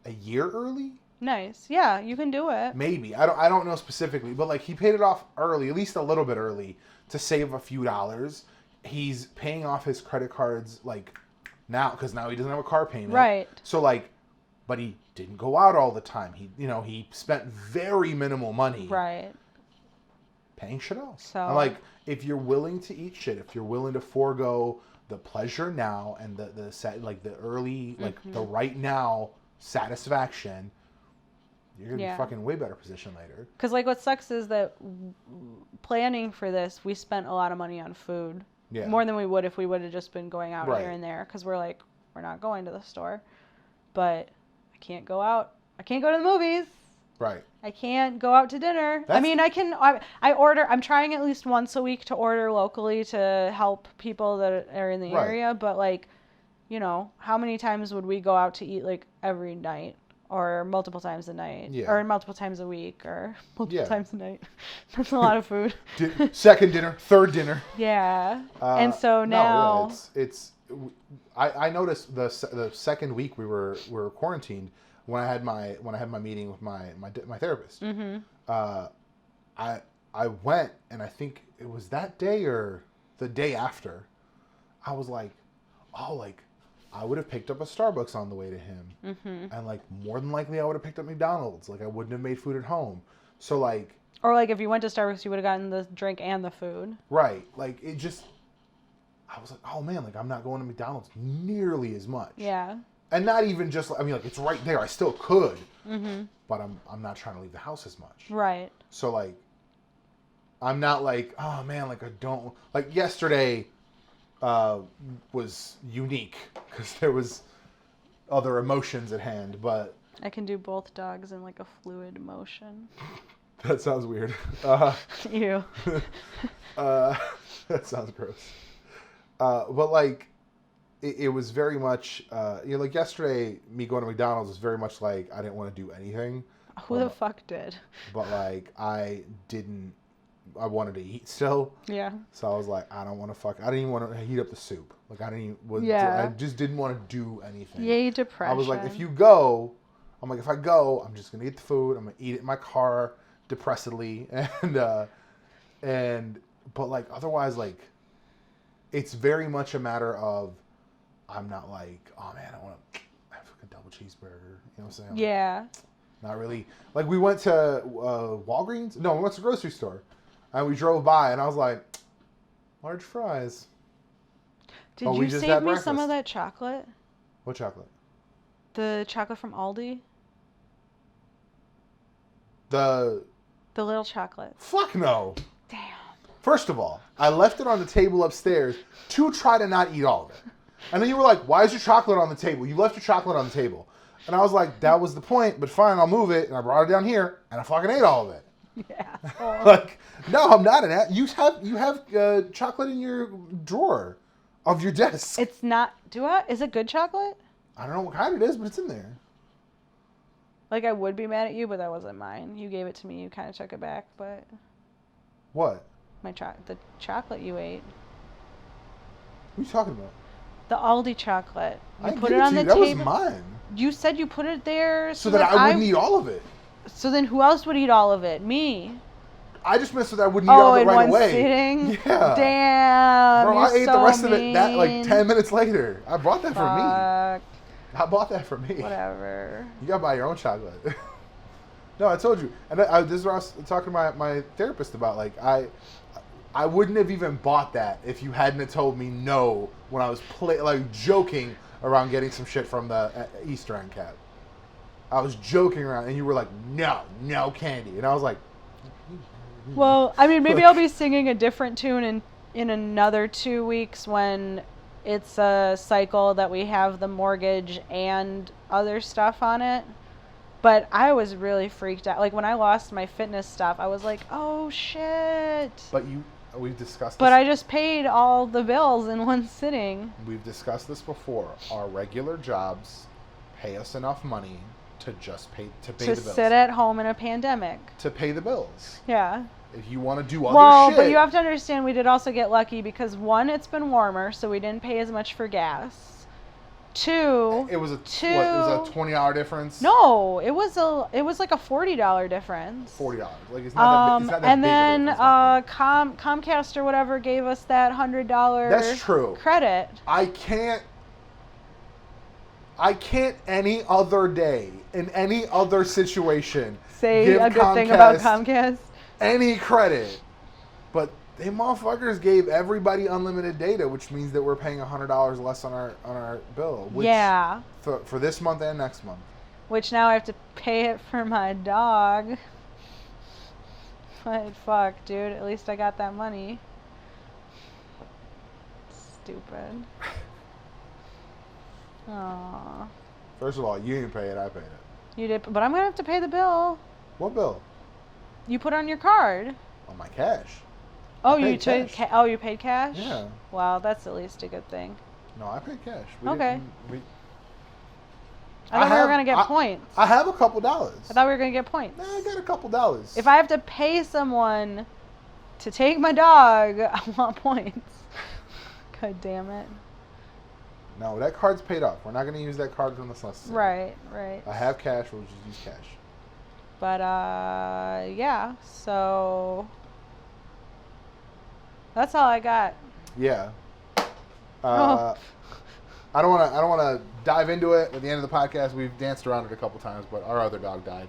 a year early. Nice. Yeah, you can do it. Maybe. I don't know specifically, but like, he paid it off early, at least a little bit early, to save a few dollars. He's paying off his credit cards like now, because now he doesn't have a car payment. Right. So like, but he didn't go out all the time. He spent very minimal money. Right. Paying shit off. So, I'm like, if you're willing to eat shit, if you're willing to forego the pleasure now and the early, like the right now satisfaction, you're gonna be fucking way better position later. Because like, what sucks is that planning for this, we spent a lot of money on food. Yeah. More than we would if we would have just been going out Right. here and there. Because we're like, we're not going to the store. But I can't go out. I can't go to the movies. Right. I can't go out to dinner. I mean, I order. I'm trying at least once a week to order locally to help people that are in the Right. area. But like, how many times would we go out to eat like every night? Or multiple times a night, Yeah. or multiple times a week, or multiple Yeah. times a night. That's a lot of food. Second dinner, third dinner. Yeah, and so now I noticed the second week we were quarantined, when I had my meeting with my therapist. Mm-hmm. I went, and I think it was that day or the day after, I was like, oh, like, I would have picked up a Starbucks on the way to him. Mm-hmm. And like, more than likely I would have picked up McDonald's. Like, I wouldn't have made food at home. So like, or like if you went to Starbucks, you would have gotten the drink and the food. right. Like, I was like, oh man, like, I'm not going to McDonald's nearly as much. Yeah. And not even just, I mean, like, it's right there. I still could. Mm-hmm. But I'm not trying to leave the house as much. Right. So like, I'm not like, oh man, like, I don't, like, yesterday was unique because there was other emotions at hand, but I can do both dogs in like a fluid motion. that sounds weird. Ew. That sounds gross. But like, it was very much, like yesterday, me going to McDonald's was very much like I didn't want to do anything. Who the fuck did? But like, I wanted to eat still. Yeah. So I was like, I didn't even want to heat up the soup. Like, I just didn't want to do anything. Yay, depression. I was like, if I go, I'm just going to eat the food. I'm going to eat it in my car depressedly. But like, otherwise, like, it's very much a matter of, I'm not like, oh man, I want to have a double cheeseburger. You know what I'm saying? Yeah. Not really. Like, we went to Walgreens. No, we went to the grocery store. And we drove by, and I was like, large fries. Did we you just save had me some breakfast. of that chocolate? What chocolate? The chocolate from Aldi? The little chocolate. fuck no. Damn. First of all, I left it on the table upstairs to try to not eat all of it. And then you were like, why is your chocolate on the table? You left your chocolate on the table. And I was like, that was the point, but fine, I'll move it. And I brought it down here, and I fucking ate all of it. Yeah. Like, no, I'm not an ass. You have chocolate in your drawer of your desk. It's not. Is it good chocolate? I don't know what kind it is, but it's in there. Like, I would be mad at you, but that wasn't mine. You gave it to me. You kind of took it back, but What? the chocolate you ate. What are you talking about? The Aldi chocolate. You I put gave it on to the you. That table. was mine. You said you put it there So that I wouldn't eat all of it. So then who else would eat all of it? Me. I just meant so that I wouldn't eat all of it in right one away. sitting? Yeah. Damn. Bro, you're I ate so the rest of it mean. like 10 minutes later. I brought that for me. Fuck. I bought that for me. Whatever. You gotta buy your own chocolate. No, I told you. And this is what I was talking to my therapist about. Like, I wouldn't have even bought that if you hadn't have told me no when I was joking around getting some shit from the Easter end cap. I was joking around, and you were like, no candy. And I was like... Well, I mean, maybe I'll be singing a different tune in another 2 weeks when it's a cycle that we have the mortgage and other stuff on it. But I was really freaked out. Like, when I lost my fitness stuff, I was like, oh, shit. But we've discussed this. But I just paid all the bills in one sitting. We've discussed this before. Our regular jobs pay us enough money to just pay the bills. To sit at home in a pandemic. To pay the bills. Yeah. If you want to do other shit. But you have to understand we did also get lucky because, one, it's been warmer, so we didn't pay as much for gas. Two, it was a 20-hour difference. No, it was like a $40 difference. $40, like it's not that and big then of a difference. Comcast or whatever gave us that $100. That's true. Credit. I can't any other day in any other situation say give a good Comcast thing about Comcast. Any credit, but they motherfuckers gave everybody unlimited data, which means that we're paying $100 less on our bill. Which, yeah. For this month and next month. Which now I have to pay it for my dog. But fuck, dude. At least I got that money. Stupid. Aww. First of all, you didn't pay it. I paid it. You did, but I'm gonna have to pay the bill. What bill? You put on your card. On my cash. Oh, you paid you paid cash? Yeah. Wow, that's at least a good thing. No, I paid cash. Okay. I thought we were gonna get points. I have a couple dollars. I thought we were gonna get points. Nah, I got a couple dollars. If I have to pay someone to take my dog, I want points. God damn it. No, that card's paid off. We're not going to use that card unless necessary. Right. I have cash. We'll just use cash. But, yeah. So, that's all I got. Yeah. I don't want to dive into it. At the end of the podcast, we've danced around it a couple times, but our other dog died.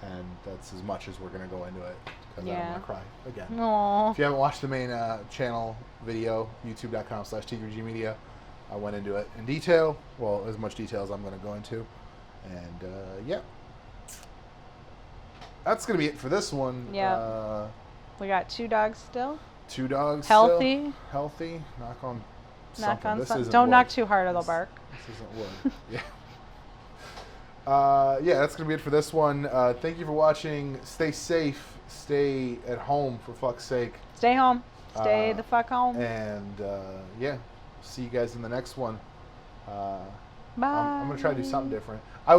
And that's as much as we're going to go into it. Because I don't want to cry again. Aww. If you haven't watched the main channel video, youtube.com/T3Gmedia, I went into it in detail. Well, as much detail as I'm going to go into. And, yeah. That's going to be it for this one. Yeah. We got 2 dogs still. 2 dogs Healthy. still. Healthy. Knock on Knock something. on This something. isn't Don't wood. knock too hard or they'll bark. This isn't wood. Yeah. That's going to be it for this one. Thank you for watching. Stay safe. Stay at home, for fuck's sake. Stay home. Stay the fuck home. And, yeah. See you guys in the next one. Bye. I'm going to try to do something different. I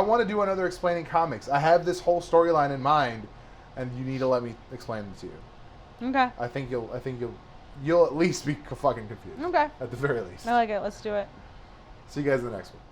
want to do another explaining comics. I have this whole storyline in mind, and you need to let me explain it to you. Okay. I think you'll at least be fucking confused. Okay. At the very least. I like it. Let's do it. See you guys in the next one.